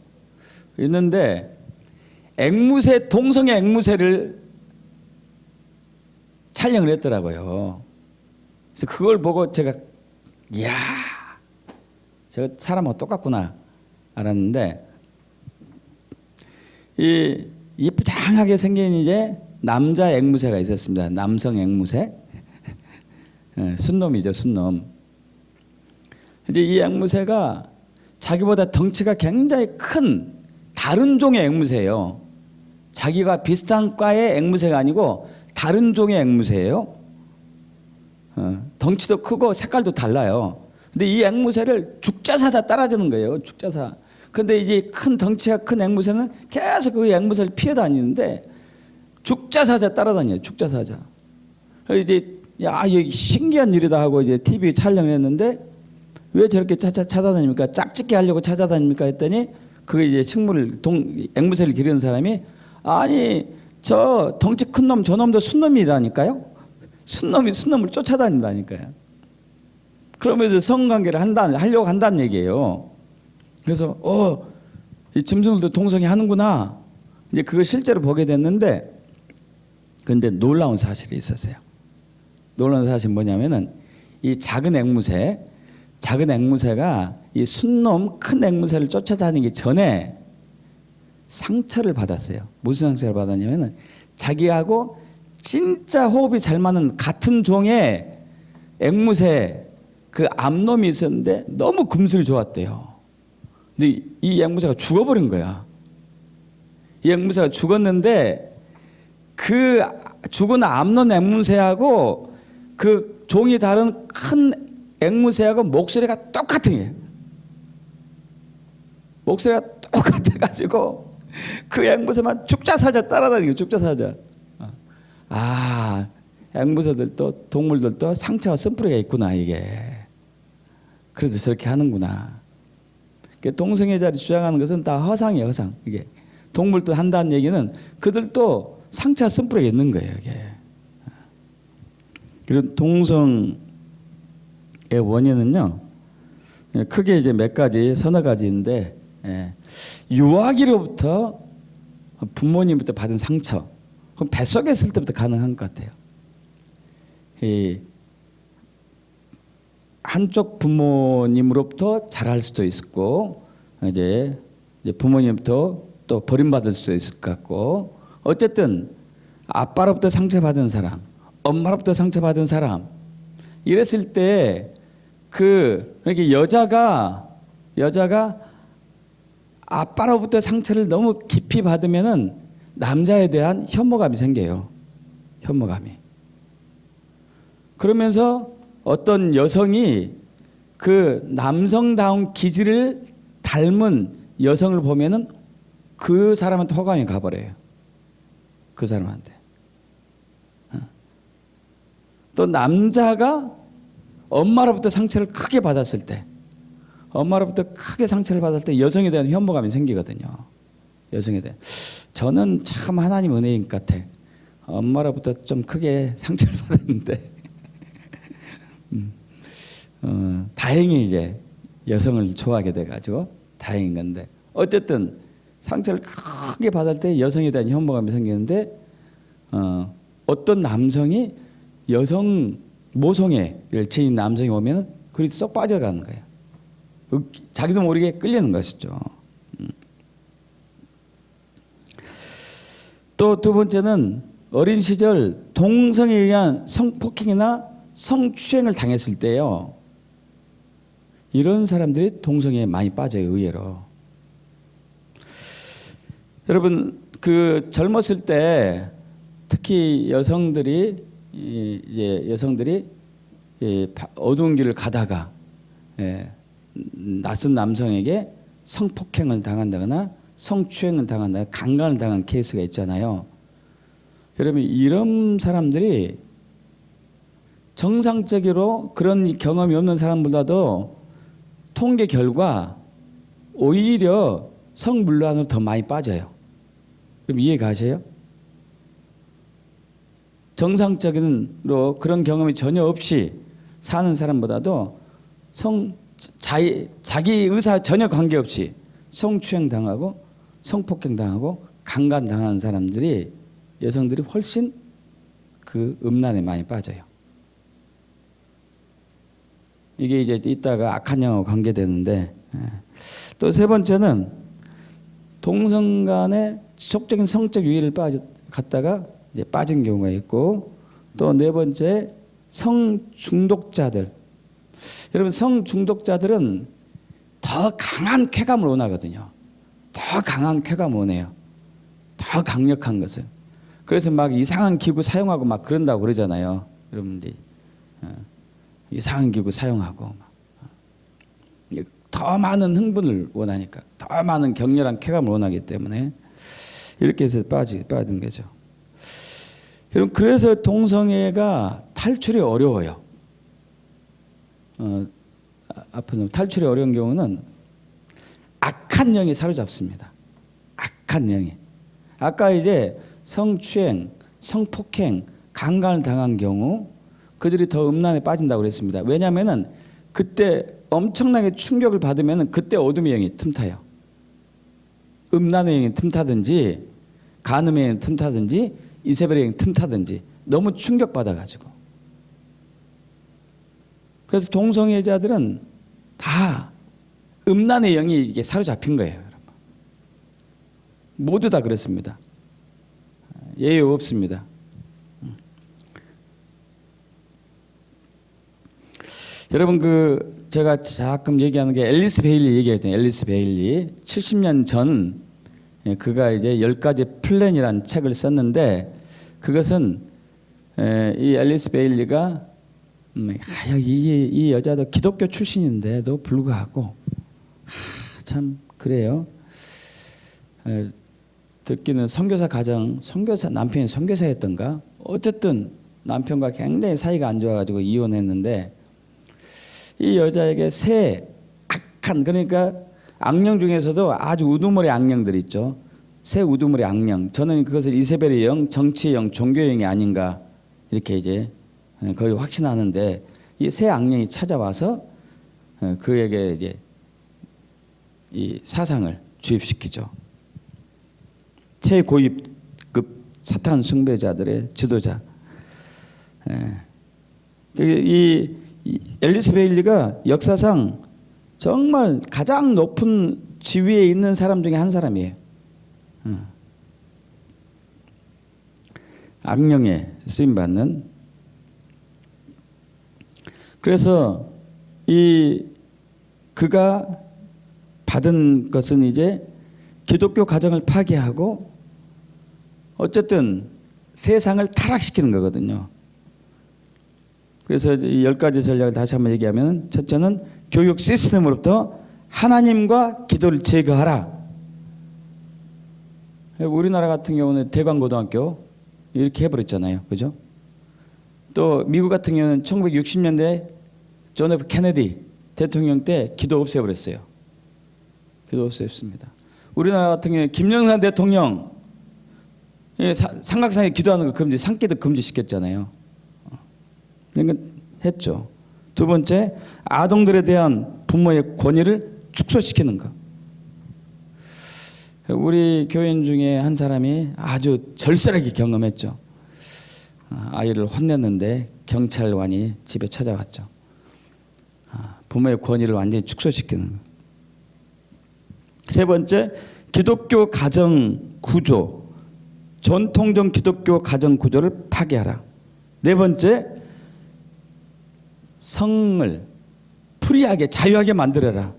있는데 동성애 앵무새를 촬영을 했더라고요. 그래서 그걸 보고 제가 이야, 저 사람하고 똑같구나 알았는데, 이 이쁘장하게 생긴 이제 남자 앵무새가 있었습니다. 남성 앵무새. 순놈이죠, 순놈. 근데 이 앵무새가 자기보다 덩치가 굉장히 큰 다른 종의 앵무새예요. 자기가 비슷한 과의 앵무새가 아니고 다른 종의 앵무새예요. 덩치도 크고 색깔도 달라요. 근데 이 앵무새를 죽자사자 따라주는 거예요. 죽자사. 근데 이제 덩치가 큰 앵무새는 계속 그 앵무새를 피해 다니는데 죽자사자 따라다녀요. 죽자사자. 이제 야, 이게 신기한 일이다 하고 이제 TV 촬영을 했는데, 왜 저렇게 찾아다닙니까? 짝짓기 하려고 찾아다닙니까? 했더니 그게 이제 앵무새를 기르는 사람이, 아니 저 덩치 큰 놈 저 놈도 순놈이라니까요. 순놈이 순놈을 쫓아다닌다니까요. 그러면서 성관계를 하려고 한다는 얘기예요. 그래서 이 짐승들도 동성애 하는구나. 이제 그걸 실제로 보게 됐는데, 근데 놀라운 사실이 있었어요. 놀라운 사실은 뭐냐면은 이 작은 앵무새가 이 순놈 큰 앵무새를 쫓아다니기 전에 상처를 받았어요. 무슨 상처를 받았냐면은 자기하고 진짜 호흡이 잘 맞는 같은 종의 앵무새 그 암놈이 있었는데 너무 금슬이 좋았대요. 근데 이 앵무새가 죽어버린 거야. 이 앵무새가 죽었는데 그 죽은 암놈 앵무새하고 그 종이 다른 큰 앵무새하고 목소리가 똑같은 거예요. 목소리가 똑같아가지고 그 앵무새만 죽자사자 따라다니고, 죽자사자. 아, 앵무새들도 동물들도 상처와 쓴뿌리가 있구나 이게. 그래서 저렇게 하는구나. 동성애자를 주장하는 것은 다 허상이에요, 허상. 이게 동물도 한다는 얘기는 그들도 상처와 쓴뿌리가 있는 거예요, 이게. 그리고 동성의 원인은요, 크게 이제 몇 가지, 서너 가지인데, 유아기로부터 부모님부터 받은 상처, 그럼 뱃속에 있을 때부터 가능한 것 같아요. 이 한쪽 부모님으로부터 자랄 수도 있고, 이제 부모님부터 또 버림받을 수도 있을 것 같고, 어쨌든 아빠로부터 상처받은 사람, 엄마로부터 상처받은 사람, 이랬을 때 이렇게 여자가 아빠로부터 상처를 너무 깊이 받으면은 남자에 대한 혐오감이 생겨요. 혐오감이. 그러면서 어떤 여성이 그 남성다운 기질을 닮은 여성을 보면은 그 사람한테 호감이 가버려요. 그 사람한테. 또 남자가 엄마로부터 상처를 크게 받았을 때, 엄마로부터 크게 상처를 받을 때 여성에 대한 혐오감이 생기거든요. 여성에 대한. 저는 참 하나님 은혜인 것 같아. 엄마로부터 좀 크게 상처를 받았는데 다행히 이제 여성을 좋아하게 돼가지고 다행인 건데, 어쨌든 상처를 크게 받을 때 여성에 대한 혐오감이 생기는데, 어떤 남성이 여성 모성애를 지닌 남성이 오면 그리 쏙 빠져가는 거예요. 자기도 모르게 끌리는 것이죠. 또 두 번째는 어린 시절 동성에 의한 성폭행이나 성추행을 당했을 때요. 이런 사람들이 동성애에 많이 빠져요, 의외로. 여러분, 그 젊었을 때 특히 여성들이 어두운 길을 가다가 낯선 남성에게 성폭행을 당한다거나 성추행을 당한다거나 강간을 당한 케이스가 있잖아요. 여러분, 이런 사람들이 정상적으로 그런 경험이 없는 사람보다도 통계 결과 오히려 성문란으로 더 많이 빠져요. 그럼 이해 가세요? 정상적으로 그런 경험이 전혀 없이 사는 사람보다도 자기 의사 전혀 관계없이 성추행 당하고 성폭행 당하고 강간 당하는 사람들이 여성들이 훨씬 그 음란에 많이 빠져요. 이게 이제 이따가 악한 영하고 관계되는데, 또 세 번째는 동성 간의 지속적인 성적 유의를 갖다가 이제 빠진 경우가 있고, 또 네 번째 성중독자들. 여러분, 성중독자들은 더 강한 쾌감을 원하거든요. 더 강한 쾌감을 원해요. 더 강력한 것을. 그래서 막 이상한 기구 사용하고 막 그런다고 그러잖아요. 여러분들이 이상한 기구 사용하고 더 많은 흥분을 원하니까, 더 많은 격렬한 쾌감을 원하기 때문에 이렇게 해서 빠진 거죠. 여러분, 그래서 동성애가 탈출이 어려워요. 앞으로 탈출이 어려운 경우는 악한 영이 사로잡습니다. 악한 영이. 아까 이제 성추행, 성폭행, 강간을 당한 경우 그들이 더 음란에 빠진다고 그랬습니다. 왜냐하면은 그때 엄청나게 충격을 받으면은 그때 어둠의 영이 틈타요. 음란의 영이 틈타든지 간음의 영이 틈타든지 이세벨의 영이 틈타든지 너무 충격받아가지고. 그래서 동성애자들은 다 음란의 영이 이게 사로잡힌 거예요, 여러분. 모두 다 그렇습니다. 예외 없습니다. 여러분, 제가 가끔 얘기하는 게 앨리스 베일리 얘기했잖아요. 앨리스 베일리 70년 전 그가 이제 10가지 플랜이라는 책을 썼는데, 그것은 이 앨리스 베일리가 이 여자도 기독교 출신인데도 불구하고 참 그래요. 듣기는 선교사 가정, 남편이 선교사였던가, 어쨌든 남편과 굉장히 사이가 안 좋아가지고 이혼했는데, 이 여자에게 새 악한, 그러니까 악령 중에서도 아주 우두머리 악령들 있죠. 새 우두머리 악령. 저는 그것을 이세벨의 영, 정치의 영, 종교의 영이 아닌가 이렇게 이제 거의 확신하는데, 이 새 악령이 찾아와서 그에게 이제 이 사상을 주입시키죠. 최고위급 사탄 숭배자들의 지도자. 이 앨리스 베일리가 역사상 정말 가장 높은 지위에 있는 사람 중에 한 사람이에요. 악령에 쓰임받는. 그래서 그가 받은 것은 이제 기독교 가정을 파괴하고 어쨌든 세상을 타락시키는 거거든요. 그래서 이 10가지 전략을 다시 한번 얘기하면, 첫째는 교육 시스템으로부터 하나님과 기도를 제거하라. 우리나라 같은 경우는 대관고등학교 이렇게 해버렸잖아요. 그죠? 또 미국 같은 경우는 1960년대 존 F 케네디 대통령 때 기도 없애버렸어요. 기도 없앴습니다. 우리나라 같은 경우에 김영삼 대통령 삼각상에 기도하는 거 금지, 산기도 금지시켰잖아요. 그러니까 했죠. 두 번째, 아동들에 대한 부모의 권위를 축소시키는 것. 우리 교인 중에 한 사람이 아주 절실하게 경험했죠. 아이를 혼냈는데 경찰관이 집에 찾아왔죠. 부모의 권위를 완전히 축소시키는 것. 세 번째, 기독교 가정 구조 전통적 기독교 가정 구조를 파괴하라. 네 번째, 성을 프리하게 자유하게 만들어라.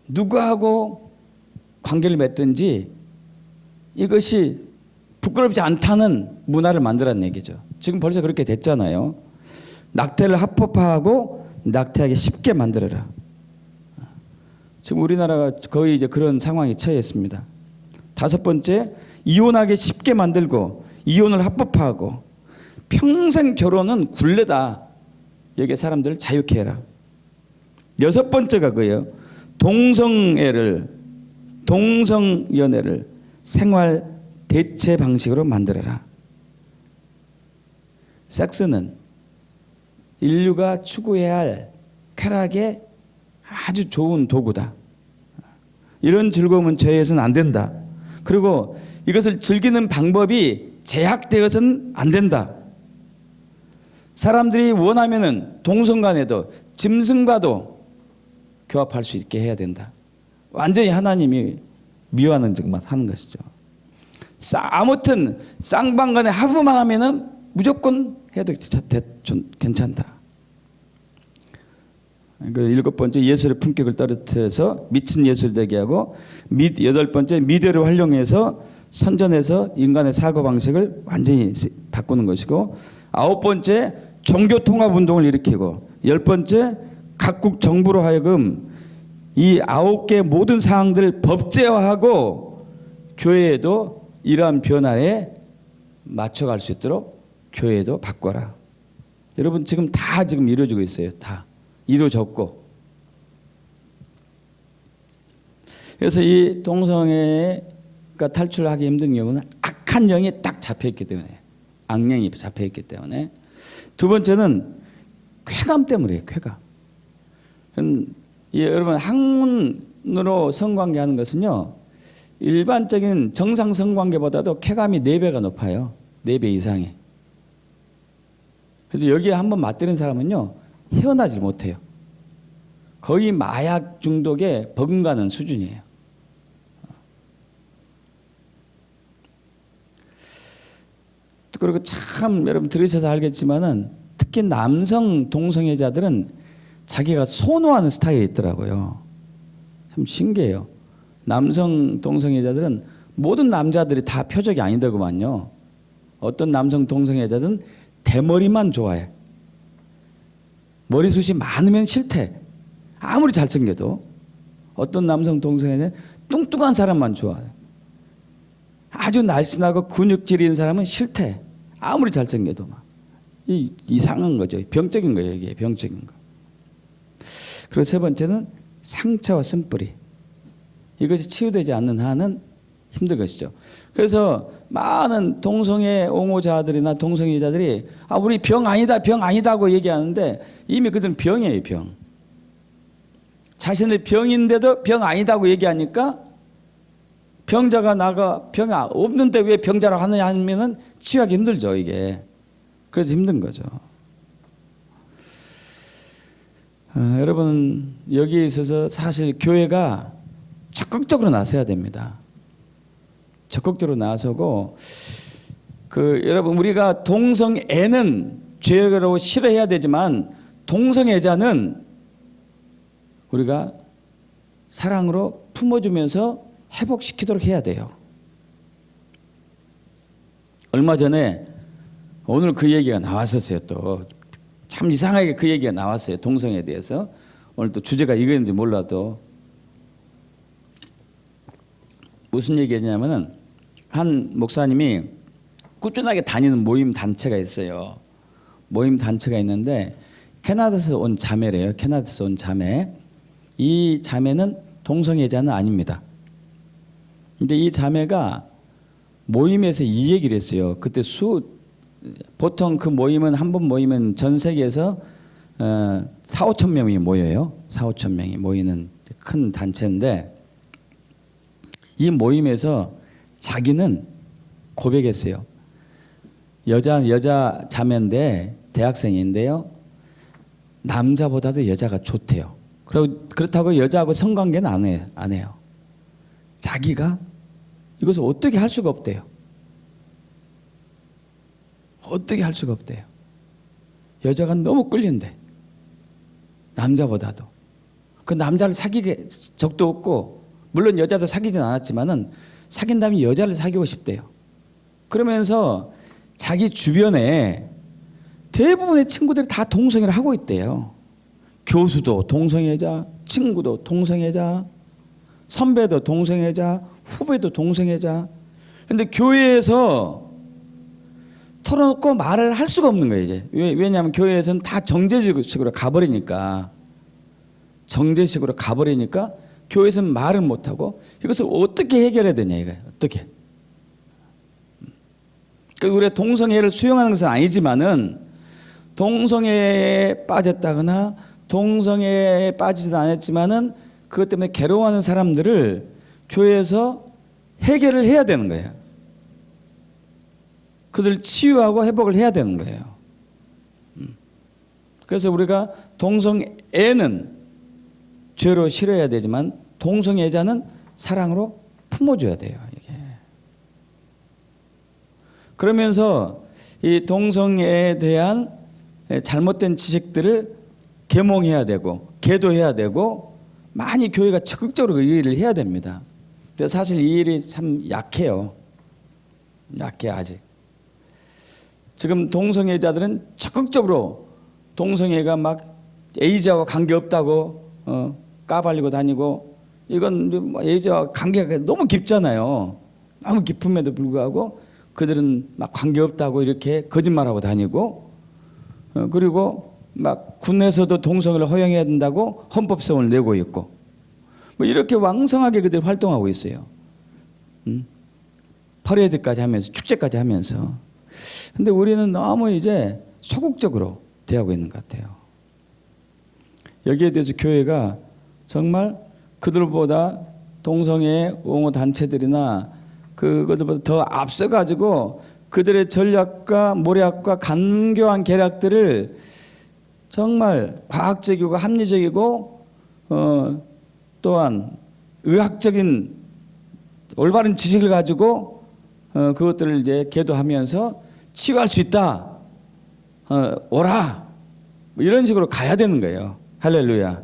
누구하고 관계를 맺든지 이것이 부끄럽지 않다는 문화를 만들라는 얘기죠. 지금 벌써 그렇게 됐잖아요. 낙태를 합법화하고 낙태하기 쉽게 만들어라. 지금 우리나라가 거의 이제 그런 상황에 처했습니다. 다섯 번째, 이혼하기 쉽게 만들고 이혼을 합법화하고 평생 결혼은 굴레다. 여기 사람들을 자유케 해라. 여섯 번째가 그예요. 동성연애를 생활 대체 방식으로 만들어라. 섹스는 인류가 추구해야 할 쾌락의 아주 좋은 도구다. 이런 즐거움은 제해서는 안 된다. 그리고 이것을 즐기는 방법이 제약되어서는 안 된다. 사람들이 원하면은 동성 간에도 짐승과도 교합할 수 있게 해야 된다. 완전히 하나님이 미워하는 것만 하는 것이죠. 아무튼 쌍방간에 합의만 하면은 무조건 해도 괜찮다. 그 일곱 번째, 예술의 품격을 떨어뜨려서 미친 예술 되게 하고, 여덟 번째, 미디어를 활용해서 선전해서 인간의 사고방식을 완전히 바꾸는 것이고, 아홉 번째, 종교 통합 운동을 일으키고, 열 번째, 각국 정부로 하여금 이 아홉 개 모든 사항들을 법제화하고 교회에도 이러한 변화에 맞춰갈 수 있도록 교회도 바꿔라. 여러분 지금 다 지금 이루어지고 있어요. 다 이루어졌고. 그래서 이 동성애가 탈출하기 힘든 경우는 악한 영이 딱 잡혀있기 때문에, 악령이 잡혀있기 때문에. 두 번째는 쾌감 때문이에요. 쾌감. 여러분 학문으로 성관계하는 것은요, 일반적인 정상 성관계보다도 쾌감이 4배가 높아요. 4배 이상이. 그래서 여기에 한번 맞들인 사람은요, 헤어나질 못해요. 거의 마약 중독에 버금가는 수준이에요. 그리고 참 여러분 들으셔서 알겠지만은 특히 남성 동성애자들은 자기가 선호하는 스타일이 있더라고요. 참 신기해요. 남성 동성애자들은 모든 남자들이 다 표적이 아니더구만요. 어떤 남성 동성애자들은 대머리만 좋아해. 머리숱이 많으면 싫대. 아무리 잘생겨도. 어떤 남성 동성애자는 뚱뚱한 사람만 좋아해. 아주 날씬하고 근육질이 있는 사람은 싫대. 아무리 잘생겨도. 이상한 거죠. 병적인 거예요. 이게 병적인 거. 그리고 세 번째는 상처와 쓴뿌리. 이것이 치유되지 않는 한은 힘든 것이죠. 그래서 많은 동성애 옹호자들이나 동성애자들이 우리 병 아니다 병 아니다고 얘기하는데 이미 그들은 병이에요. 병. 자신의 병인데도 병 아니다고 얘기하니까 병자가 나가 병이 없는데 왜 병자라고 하느냐 하면은 치유하기 힘들죠. 이게. 그래서 힘든 거죠. 여러분 여기에 있어서 사실 교회가 적극적으로 나서야 됩니다. 적극적으로 나서고 여러분 우리가 동성애는 죄로 싫어해야 되지만 동성애자는 우리가 사랑으로 품어주면서 회복시키도록 해야 돼요. 얼마 전에 오늘 그 얘기가 나왔었어요. 또 참 이상하게 그 얘기가 나왔어요. 동성애에 대해서. 오늘 또 주제가 이거였는지 몰라도 무슨 얘기냐면은 한 목사님이 꾸준하게 다니는 모임 단체가 있어요. 모임 단체가 있는데 캐나다에서 온 자매래요. 캐나다에서 온 자매. 이 자매는 동성애자는 아닙니다. 근데 이 자매가 모임에서 이 얘기를 했어요. 그때 보통 그 모임은 한 번 모이면 전 세계에서 4,5천 명이 모여요. 4,5천 명이 모이는 큰 단체인데 이 모임에서 자기는 고백했어요. 여자 자매인데 대학생인데요. 남자보다도 여자가 좋대요. 그렇다고 여자하고 성관계는 안 해요. 자기가 이것을 어떻게 할 수가 없대요. 어떻게 할 수가 없대요. 여자가 너무 끌린대. 남자보다도. 그 남자를 사귀게 적도 없고, 물론 여자도 사귀진 않았지만은 사귄다면 여자를 사귀고 싶대요. 그러면서 자기 주변에 대부분의 친구들이 다 동성애를 하고 있대요. 교수도 동성애자, 친구도 동성애자, 선배도 동성애자, 후배도 동성애자. 근데 교회에서 털어놓고 말을 할 수가 없는 거예요, 이제. 왜냐하면 교회에서는 다 정제식으로 가버리니까. 정제식으로 가버리니까 교회에서는 말을 못하고 이것을 어떻게 해결해야 되냐, 이거예요. 어떻게. 그러니까 우리가 동성애를 수용하는 것은 아니지만은 동성애에 빠졌다거나 동성애에 빠지지도 않았지만은 그것 때문에 괴로워하는 사람들을 교회에서 해결을 해야 되는 거예요. 그들 치유하고 회복을 해야 되는 거예요. 그래서 우리가 동성애는 죄로 싫어야 되지만 동성애자는 사랑으로 품어줘야 돼요. 이게. 그러면서 이 동성애에 대한 잘못된 지식들을 계몽해야 되고 계도해야 되고 많이 교회가 적극적으로 이 일을 해야 됩니다. 근데 사실 이 일이 참 약해요. 약해 아직. 지금 동성애자들은 적극적으로 동성애가 막 에이즈와 관계없다고 까발리고 다니고, 이건 에이즈와 관계가 너무 깊잖아요. 너무 깊음에도 불구하고 그들은 막 관계없다고 이렇게 거짓말하고 다니고, 그리고 막 군에서도 동성애를 허용해야 된다고 헌법성을 내고 있고, 뭐 이렇게 왕성하게 그들이 활동하고 있어요. 퍼레이드까지 하면서, 축제까지 하면서. 근데 우리는 너무 이제 소극적으로 대하고 있는 것 같아요. 여기에 대해서 교회가 정말 그들보다 동성애 옹호 단체들이나 그것들보다 더 앞서가지고 그들의 전략과 모략과 간교한 계략들을 정말 과학적이고 합리적이고 또한 의학적인 올바른 지식을 가지고 그것들을 이제 계도하면서 치유할 수 있다. 오라. 뭐 이런 식으로 가야 되는 거예요. 할렐루야.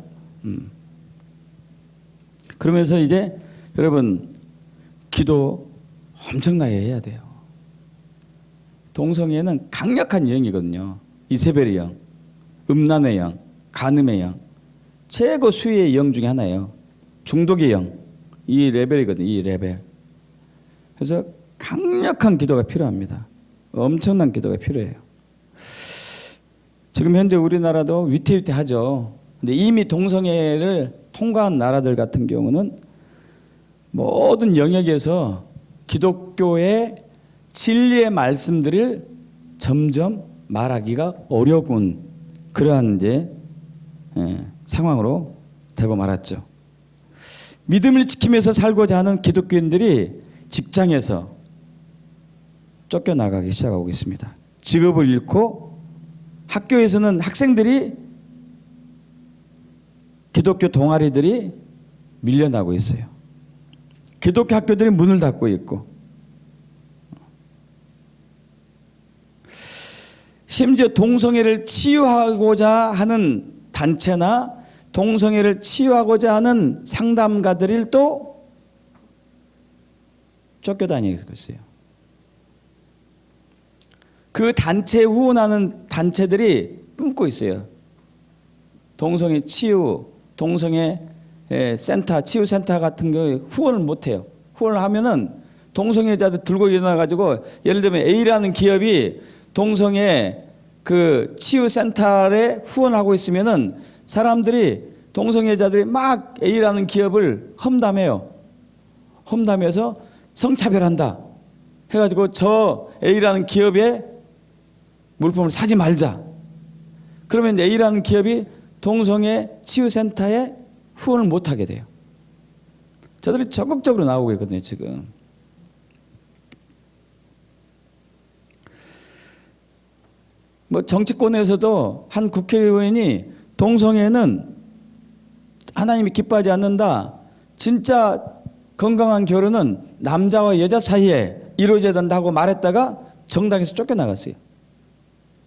그러면서 이제 여러분 기도 엄청나게 해야 돼요. 동성애는 강력한 영이거든요. 이세벨의 영, 음란의 영, 간음의 영, 최고 수위의 영 중에 하나예요. 중독의 영, 이 레벨이거든요. 이 레벨. 그래서 강력한 기도가 필요합니다. 엄청난 기도가 필요해요. 지금 현재 우리나라도 위태위태하죠. 근데 이미 동성애를 통과한 나라들 같은 경우는 모든 영역에서 기독교의 진리의 말씀들을 점점 말하기가 어려운 그러한 이제 상황으로 되고 말았죠. 믿음을 지키면서 살고자 하는 기독교인들이 직장에서 쫓겨나가기 시작하고 있습니다. 직업을 잃고 학교에서는 학생들이 기독교 동아리들이 밀려나고 있어요. 기독교 학교들이 문을 닫고 있고, 심지어 동성애를 치유하고자 하는 단체나 동성애를 치유하고자 하는 상담가들을 또 쫓겨다니고 있어요. 그 단체에 후원하는 단체들이 끊고 있어요. 동성애 치유, 동성애 센터, 치유센터 같은 거 후원을 못해요. 후원을 하면은 동성애자들 들고 일어나가지고, 예를 들면 A라는 기업이 동성애 그 치유센터에 후원하고 있으면은 사람들이, 동성애자들이 막 A라는 기업을 험담해요. 험담해서 성차별한다 해가지고 저 A라는 기업의 물품을 사지 말자. 그러면 A라는 기업이 동성애 치유센터에 후원을 못하게 돼요. 저들이 적극적으로 나오고 있거든요, 지금. 뭐 정치권에서도 한 국회의원이 동성애는 하나님이 기뻐하지 않는다. 진짜 건강한 결혼은 남자와 여자 사이에 이루어져야 된다고 말했다가 정당에서 쫓겨나갔어요.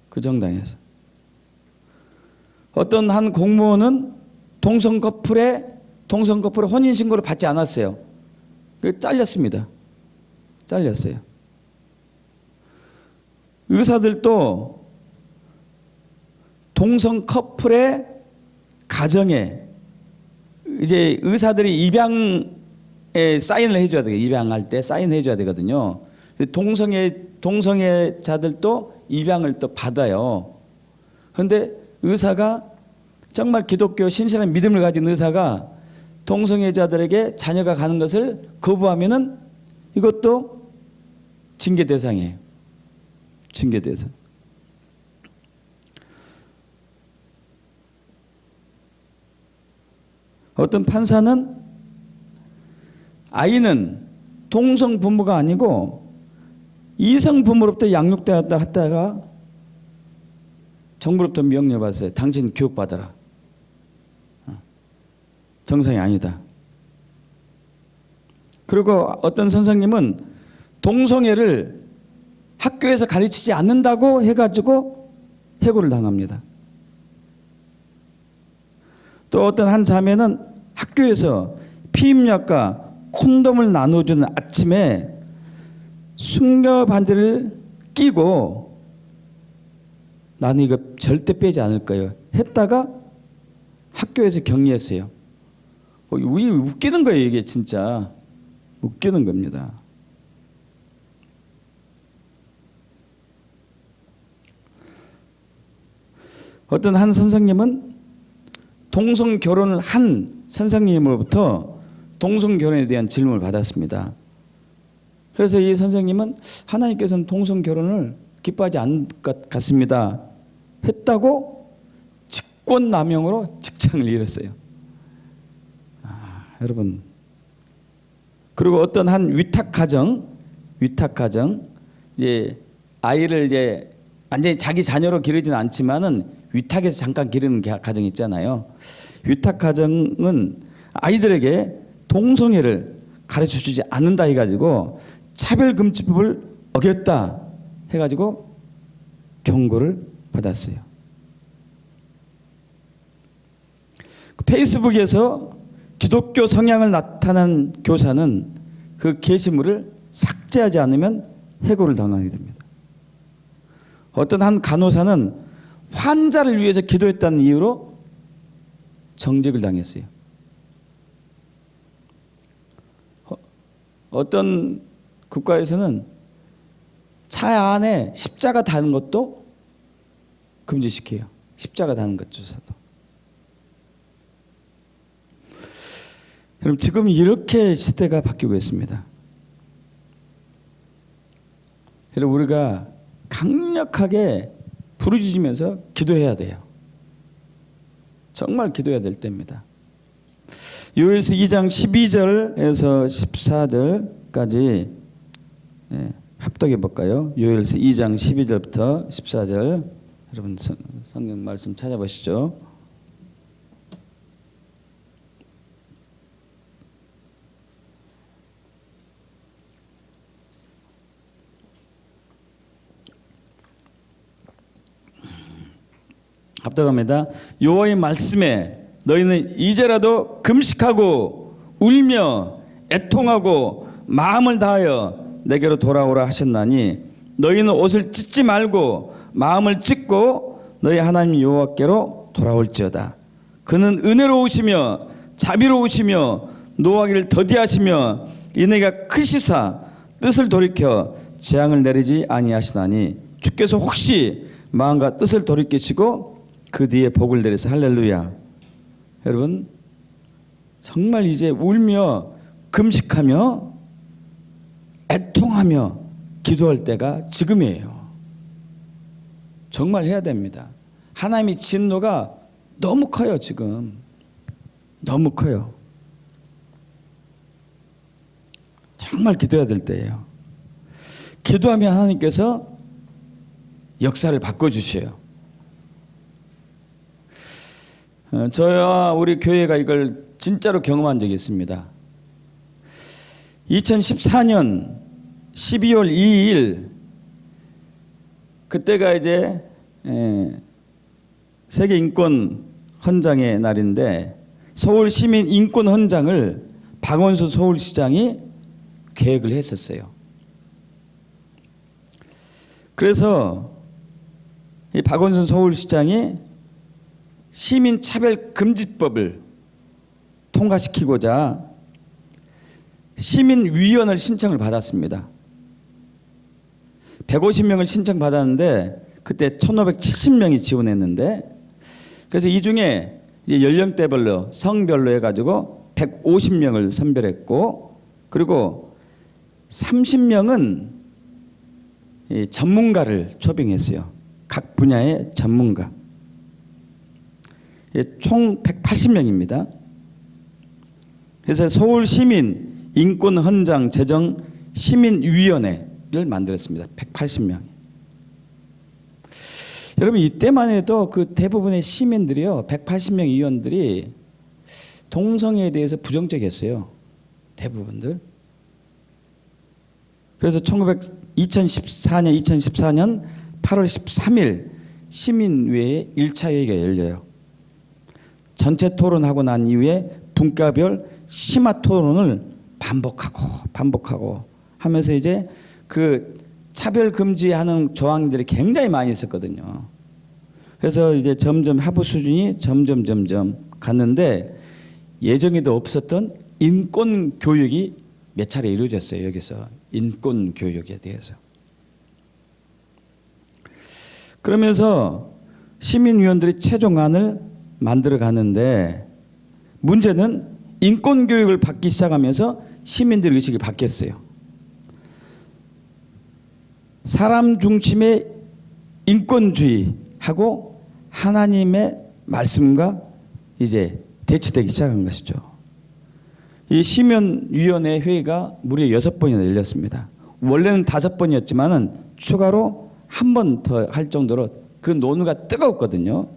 그 정당에서. 어떤 한 공무원은 동성 커플의 혼인신고를 받지 않았어요. 잘렸습니다. 잘렸어요. 의사들도 동성 커플의 가정에 이제 의사들이 입양에 사인을 해줘야 돼요. 입양할 때 사인해줘야 되거든요. 동성애자들도 입양을 또 받아요. 그런데 의사가 정말 기독교 신실한 믿음을 가진 의사가 동성애자들에게 자녀가 가는 것을 거부하면은 이것도 징계 대상이에요. 징계 대상. 어떤 판사는 아이는 동성 부모가 아니고 이성 부모로부터 양육되었다 했다가 정부로부터 명령을 받았어요. 당신 교육받아라. 정상이 아니다. 그리고 어떤 선생님은 동성애를 학교에서 가르치지 않는다고 해가지고 해고를 당합니다. 또 어떤 한 자매는 학교에서 피임약과 콘돔을 나눠주는 아침에 숙녀 반지를 끼고 나는 이거 절대 빼지 않을 거예요 했다가 학교에서 격리했어요. 웃기는 거예요. 이게 진짜 웃기는 겁니다. 어떤 한 선생님은 동성 결혼을 한 선생님으로부터 동성 결혼에 대한 질문을 받았습니다. 그래서 이 선생님은 하나님께서는 동성 결혼을 기뻐하지 않을 것 같습니다 했다고 직권남용으로 직장을 잃었어요. 여러분, 그리고 어떤 한 위탁 가정 이제 아이를 이제 완전히 자기 자녀로 기르지는 않지만은 위탁해서 잠깐 기르는 가정 있잖아요. 위탁 가정은 아이들에게 동성애를 가르쳐 주지 않는다 해가지고 차별금지법을 어겼다 해가지고 경고를 받았어요. 페이스북에서 기독교 성향을 나타낸 교사는 그 게시물을 삭제하지 않으면 해고를 당하게 됩니다. 어떤 한 간호사는 환자를 위해서 기도했다는 이유로 정직을 당했어요. 어떤 국가에서는 차 안에 십자가 다는 것도 금지시켜요. 십자가 다는 것조차도. 그럼 지금 이렇게 시대가 바뀌고 있습니다. 그래서 우리가 강력하게 부르짖으면서 기도해야 돼요. 정말 기도해야 될 때입니다. 요엘서 2장 12절에서 14절까지 합독해 볼까요? 요엘서 2장 12절부터 14절. 여러분 성경 말씀 찾아보시죠. 합독합니다. 여호와의 말씀에 너희는 이제라도 금식하고 울며 애통하고 마음을 다하여 내게로 돌아오라 하셨나니 너희는 옷을 찢지 말고 마음을 찢고 너희 하나님 여호와께로 돌아올지어다. 그는 은혜로우시며 자비로우시며 노하기를 더디하시며 인애가 크시사 뜻을 돌이켜 재앙을 내리지 아니하시나니 주께서 혹시 마음과 뜻을 돌이키시고 그 뒤에 복을 내리사 할렐루야. 여러분 정말 이제 울며 금식하며 애통하며 기도할 때가 지금이에요. 정말 해야 됩니다. 하나님의 진노가 너무 커요. 지금 너무 커요. 정말 기도해야 될 때예요. 기도하면 하나님께서 역사를 바꿔주셔요. 저와 우리 교회가 이걸 진짜로 경험한 적이 있습니다. 2014년 12월 2일 그때가 이제 세계 인권 헌장의 날인데 서울 시민 인권 헌장을 박원순 서울시장이 계획을 했었어요. 그래서 이 박원순 서울시장이 시민차별금지법을 통과시키고자 시민위원회를 신청을 받았습니다. 150명을 신청받았는데 그때 1570명이 지원했는데, 그래서 이 중에 연령대별로 성별로 해가지고 150명을 선별했고, 그리고 30명은 전문가를 초빙했어요. 각 분야의 전문가. 총 180명입니다. 그래서 서울시민 인권헌장 제정 시민위원회를 만들었습니다. 180명. 여러분, 이때만 해도 그 대부분의 시민들이요, 180명 위원들이 동성애에 대해서 부정적이었어요. 대부분들. 그래서 2014년 8월 13일 시민회의 1차 회의가 열려요. 전체 토론하고 난 이후에 분과별 심화 토론을 반복하고 하면서 이제 그 차별 금지하는 조항들이 굉장히 많이 있었거든요. 그래서 이제 점점 하부 수준이 점점 갔는데 예정에도 없었던 인권 교육이 몇 차례 이루어졌어요. 여기서 인권 교육에 대해서. 그러면서 시민위원들이 최종안을 만들어 가는데 문제는 인권 교육을 받기 시작하면서 시민들의 의식이 바뀌었어요. 사람 중심의 인권주의하고 하나님의 말씀과 이제 대치되기 시작한 것이죠. 이 시민위원회 회의가 무려 6번이나 열렸습니다. 원래는 5번이었지만은 추가로 한 번 더 할 정도로 그 논의가 뜨거웠거든요.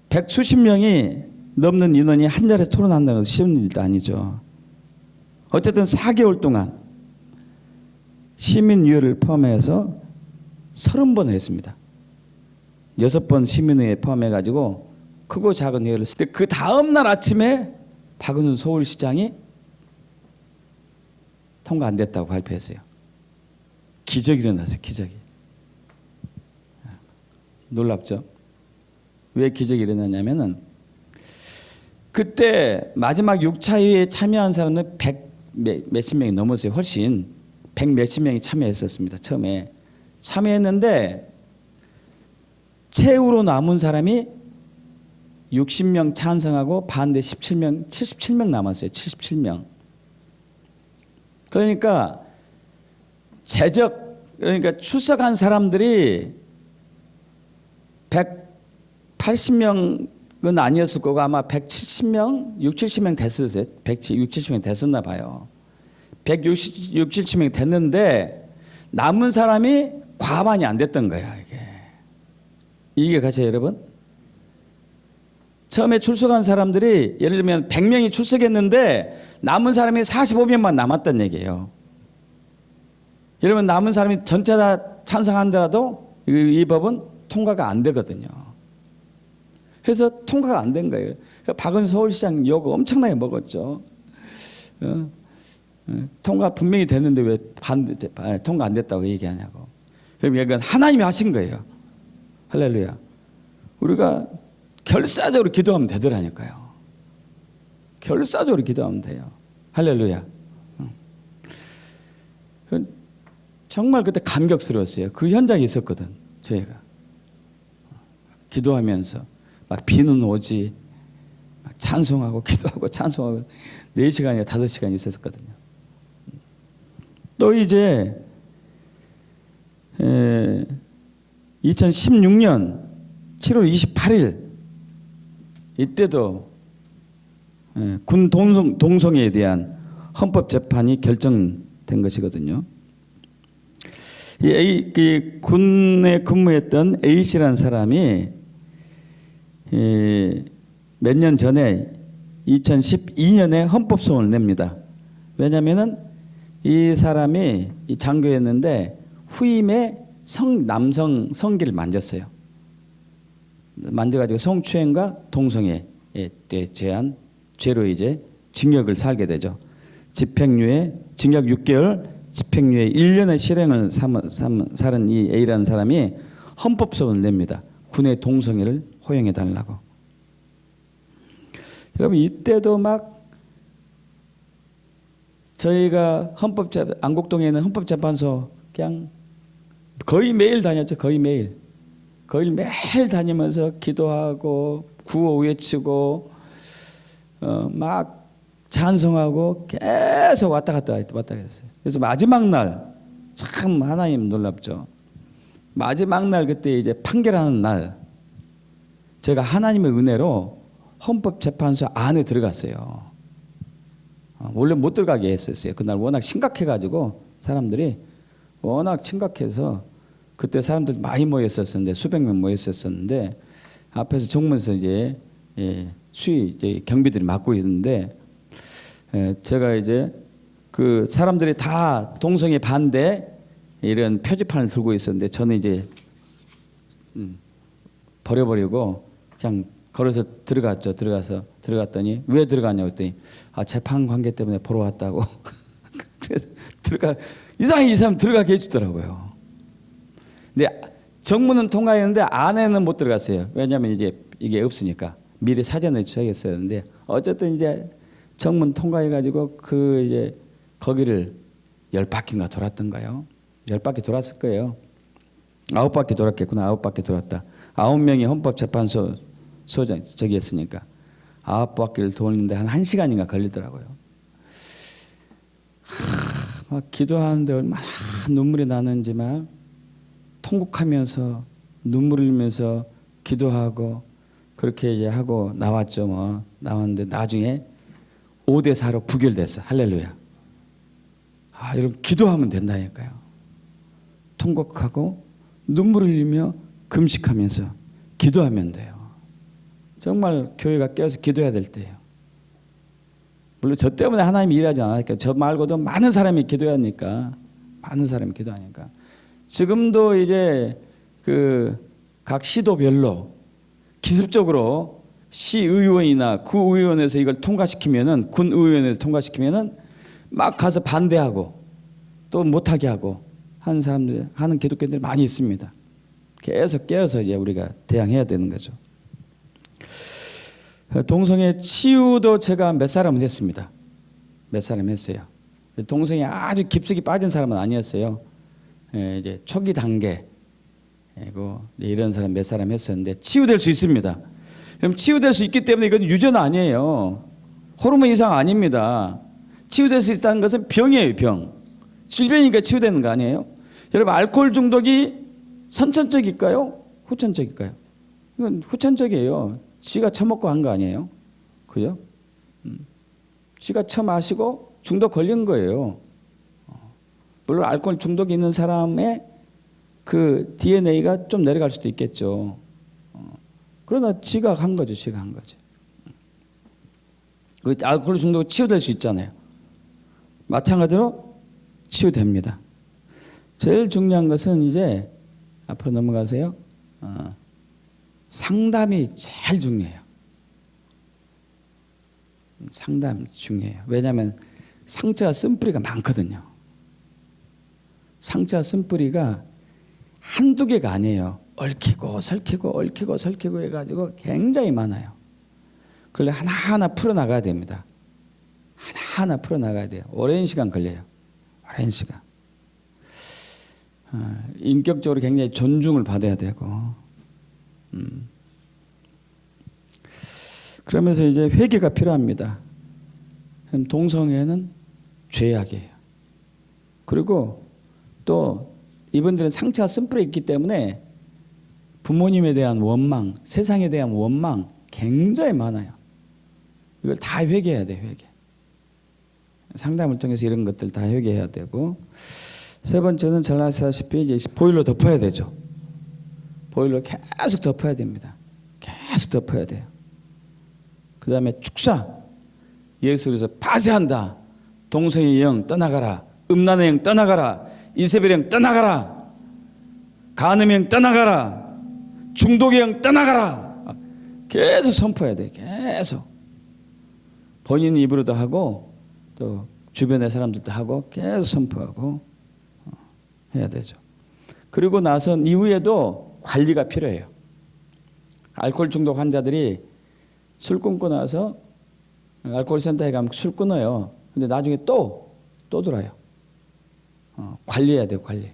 100수십 명이 넘는 인원이 한 자리에서 토론한다는 것은 쉬운 일도 아니죠. 어쨌든 4개월 동안 시민위원회를 포함해서 30번을 했습니다. 6번 시민회에 포함해가지고 크고 작은 회의를 했는데 그 다음날 아침에 박원순 서울시장이 통과 안 됐다고 발표했어요. 기적이 일어났어요. 기적이. 놀랍죠? 왜 기적이 일어났냐면은 그때 마지막 6차 회의에 참여한 사람은 100 몇십 명이 넘었어요. 훨씬 100 몇십 명이 참여했었습니다. 처음에 참여했는데 최후로 남은 사람이 60명 찬성하고 반대 17명, 77명 남았어요. 77명. 그러니까 그러니까 출석한 사람들이 180명은 아니었을 거고 아마 170명, 60, 70명 됐었어요. 160, 70명 됐었나 봐요. 160, 70명 됐는데 남은 사람이 과반이 안 됐던 거야. 이게 가죠, 여러분? 처음에 출석한 사람들이 예를 들면 100명이 출석했는데 남은 사람이 45명만 남았단 얘기예요. 여러분, 남은 사람이 전체 다 찬성한다라도 이 법은 통과가 안 되거든요. 그래서 통과가 안 된 거예요. 박원순 서울시장 욕 엄청나게 먹었죠. 통과 분명히 됐는데 왜 통과 안 됐다고 얘기하냐고. 그럼 이건 하나님이 하신 거예요. 할렐루야. 우리가 결사적으로 기도하면 되더라니까요. 결사적으로 기도하면 돼요. 할렐루야. 정말 그때 감격스러웠어요. 그 현장에 있었거든. 저희가 기도하면서 막 비는 오지, 막 찬송하고 기도하고 찬송하고 4시간이나 5시간 있었거든요. 또 이제 2016년 7월 28일 이때도 군 동성애에 대한 헌법재판이 결정된 것이거든요. 이 군에 근무했던 A씨라는 사람이 몇 년 전에 2012년에 헌법소원을 냅니다. 왜냐하면은 이 사람이 이 장교였는데 후임의 남성 성기를 만졌어요. 만져가지고 성추행과 동성애에 대한 죄로 이제 징역을 살게 되죠. 징역 6개월, 집행유예 1년의 실행을 살은 이 A라는 사람이 헌법소원을 냅니다. 군의 동성애를 허용해 달라고. 여러분 이때도 막 저희가 안국동에 있는 헌법재판소 그냥 거의 매일 다녔죠. 거의 매일 다니면서 기도하고 구호 외치고 막 찬송하고 계속 왔다 갔다 했어요. 그래서 마지막 날 참 하나님 놀랍죠. 마지막 날 그때 이제 판결하는 날 제가 하나님의 은혜로 헌법재판소 안에 들어갔어요. 원래 못 들어가게 했었어요. 그날 워낙 심각해가지고 사람들이 워낙 심각해서 그때 사람들 많이 모였었는데 수백 명 모였었는데 앞에서 정문에서 이제 이제 경비들이 맡고 있는데 제가 이제 그 사람들이 다 동성애 반대 이런 표지판을 들고 있었는데 저는 이제 버려버리고 그냥 걸어서 들어갔죠. 들어갔더니 왜 들어갔냐고 했더니 재판 관계 때문에 보러 왔다고. 그래서 이상하게 이 사람 들어가게 해주더라고요. 근데 정문은 통과했는데 안에는 못 들어갔어요. 왜냐하면 이게 없으니까 미리 사전에 주셔야겠어야 했는데 어쨌든 이제 정문 통과해가지고 이제 거기를 10바퀴인가 돌았던가요? 10바퀴 돌았을 거예요. 9바퀴 돌았겠구나. 9바퀴 돌았다. 9명이 헌법재판소 소장 저기 했으니까 9바퀴를 도는데 한 1시간인가 걸리더라고요. 막 기도하는데 얼마나 눈물이 나는지 막 통곡하면서 눈물을 흘리면서 기도하고 그렇게 이제 하고 나왔죠. 뭐 나왔는데 나중에 5대4로 부결됐어. 할렐루야. 여러분 기도하면 된다니까요. 통곡하고 눈물을 흘리며 금식하면서 기도하면 돼요. 정말 교회가 깨어서 기도해야 될 때예요. 물론 저 때문에 하나님이 일하지 않으니까 저 말고도 많은 사람이 기도하니까 지금도 이제 각 시도별로 기습적으로 시의원이나 구의원에서 이걸 통과시키면은 군의원에서 통과시키면은 막 가서 반대하고 또 못하게 하고 하는 사람들 하는 기독교인들이 많이 있습니다. 계속 깨어서 이제 우리가 대항해야 되는 거죠. 동성애 치유도 제가 몇 사람은 했습니다. 몇 사람 했어요. 동성애 아주 깊숙이 빠진 사람은 아니었어요. 이제 초기 단계고 이런 사람 몇 사람 했었는데 치유될 수 있습니다. 그럼 치유될 수 있기 때문에 이건 유전 아니에요. 호르몬 이상 아닙니다. 치유될 수 있다는 것은 병이에요. 병. 질병이니까 치유되는 거 아니에요. 여러분 알코올 중독이 선천적일까요? 후천적일까요? 이건 후천적이에요. 지가 처먹고 한 거 아니에요? 그죠? 지가 처마시고 중독 걸린 거예요. 물론 알코올 중독이 있는 사람의 그 DNA가 좀 내려갈 수도 있겠죠. 그러나 지가 한 거죠. 지가 한 거죠. 그 알코올 중독 치유될 수 있잖아요. 마찬가지로 치유됩니다. 제일 중요한 것은 이제 앞으로 넘어가세요. 상담이 제일 중요해요. 상담이 중요해요. 왜냐하면 상처와 쓴뿌리가 많거든요. 상처와 쓴뿌리가 한두 개가 아니에요. 얽히고 설키고 해가지고 굉장히 많아요. 그걸 하나하나 풀어나가야 됩니다. 하나하나 풀어나가야 돼요. 오랜 시간 걸려요. 오랜 시간. 인격적으로 굉장히 존중을 받아야 되고 그러면서 이제 회개가 필요합니다. 동성애는 죄악이에요. 그리고 또 이분들은 상처와 쓴뿌리 있기 때문에 부모님에 대한 원망, 세상에 대한 원망 굉장히 많아요. 이걸 다 회개해야 돼요. 회개. 상담을 통해서 이런 것들 다 회개해야 되고 세 번째는 잘 아시다시피 이제 보일러 덮어야 되죠. 보일러 계속 덮어야 됩니다. 계속 덮어야 돼요. 그 다음에 축사 예수께서 파쇄한다. 동성의 영 떠나가라. 음란의 영 떠나가라. 이세벨의 영 떠나가라. 간음의 영 떠나가라. 중독의 영 떠나가라. 계속 선포해야 돼. 계속. 본인 입으로도 하고 또 주변의 사람들도 하고 계속 선포하고 해야 되죠. 그리고 나선 이후에도 관리가 필요해요. 알코올 중독 환자들이 술 끊고 나서 알코올 센터에 가면 술 끊어요. 근데 나중에 또 들어요. 관리해야 돼요, 관리.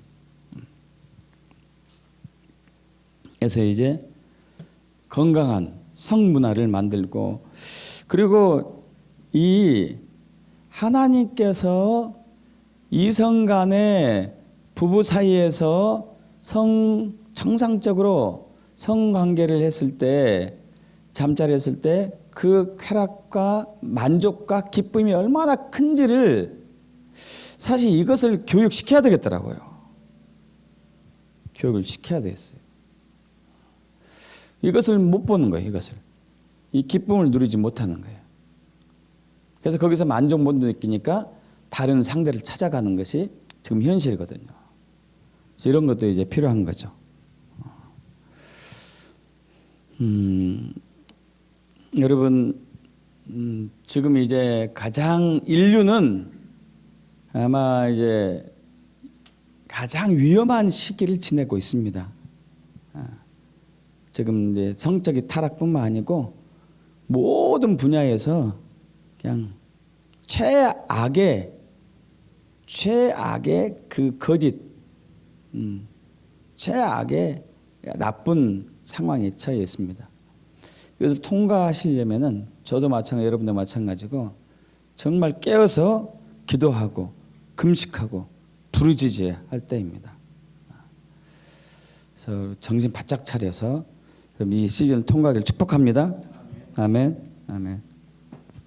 그래서 이제 건강한 성문화를 만들고, 그리고 이 하나님께서 이성 간의 부부 사이에서 정상적으로 성관계를 했을 때, 잠자리 했을 때 그 쾌락과 만족과 기쁨이 얼마나 큰지를 사실 이것을 교육시켜야 되겠더라고요. 교육을 시켜야 되겠어요. 이것을 못 보는 거예요. 이 기쁨을 누리지 못하는 거예요. 그래서 거기서 만족 못 느끼니까 다른 상대를 찾아가는 것이 지금 현실이거든요. 그래서 이런 것도 이제 필요한 거죠. 여러분, 지금 이제 가장 인류는 아마 이제 가장 위험한 시기를 지내고 있습니다. 지금 이제 성적인 타락뿐만 아니고 모든 분야에서 그냥 최악의 그 거짓, 최악의 나쁜 상황에 처해 있습니다. 그래서 통과하시려면은 저도 마찬가지, 여러분도 마찬가지고 정말 깨어서 기도하고 금식하고 부르짖어야 할 때입니다. 그래서 정신 바짝 차려서 이 시즌을 통과하기를 축복합니다. 아멘. 아멘.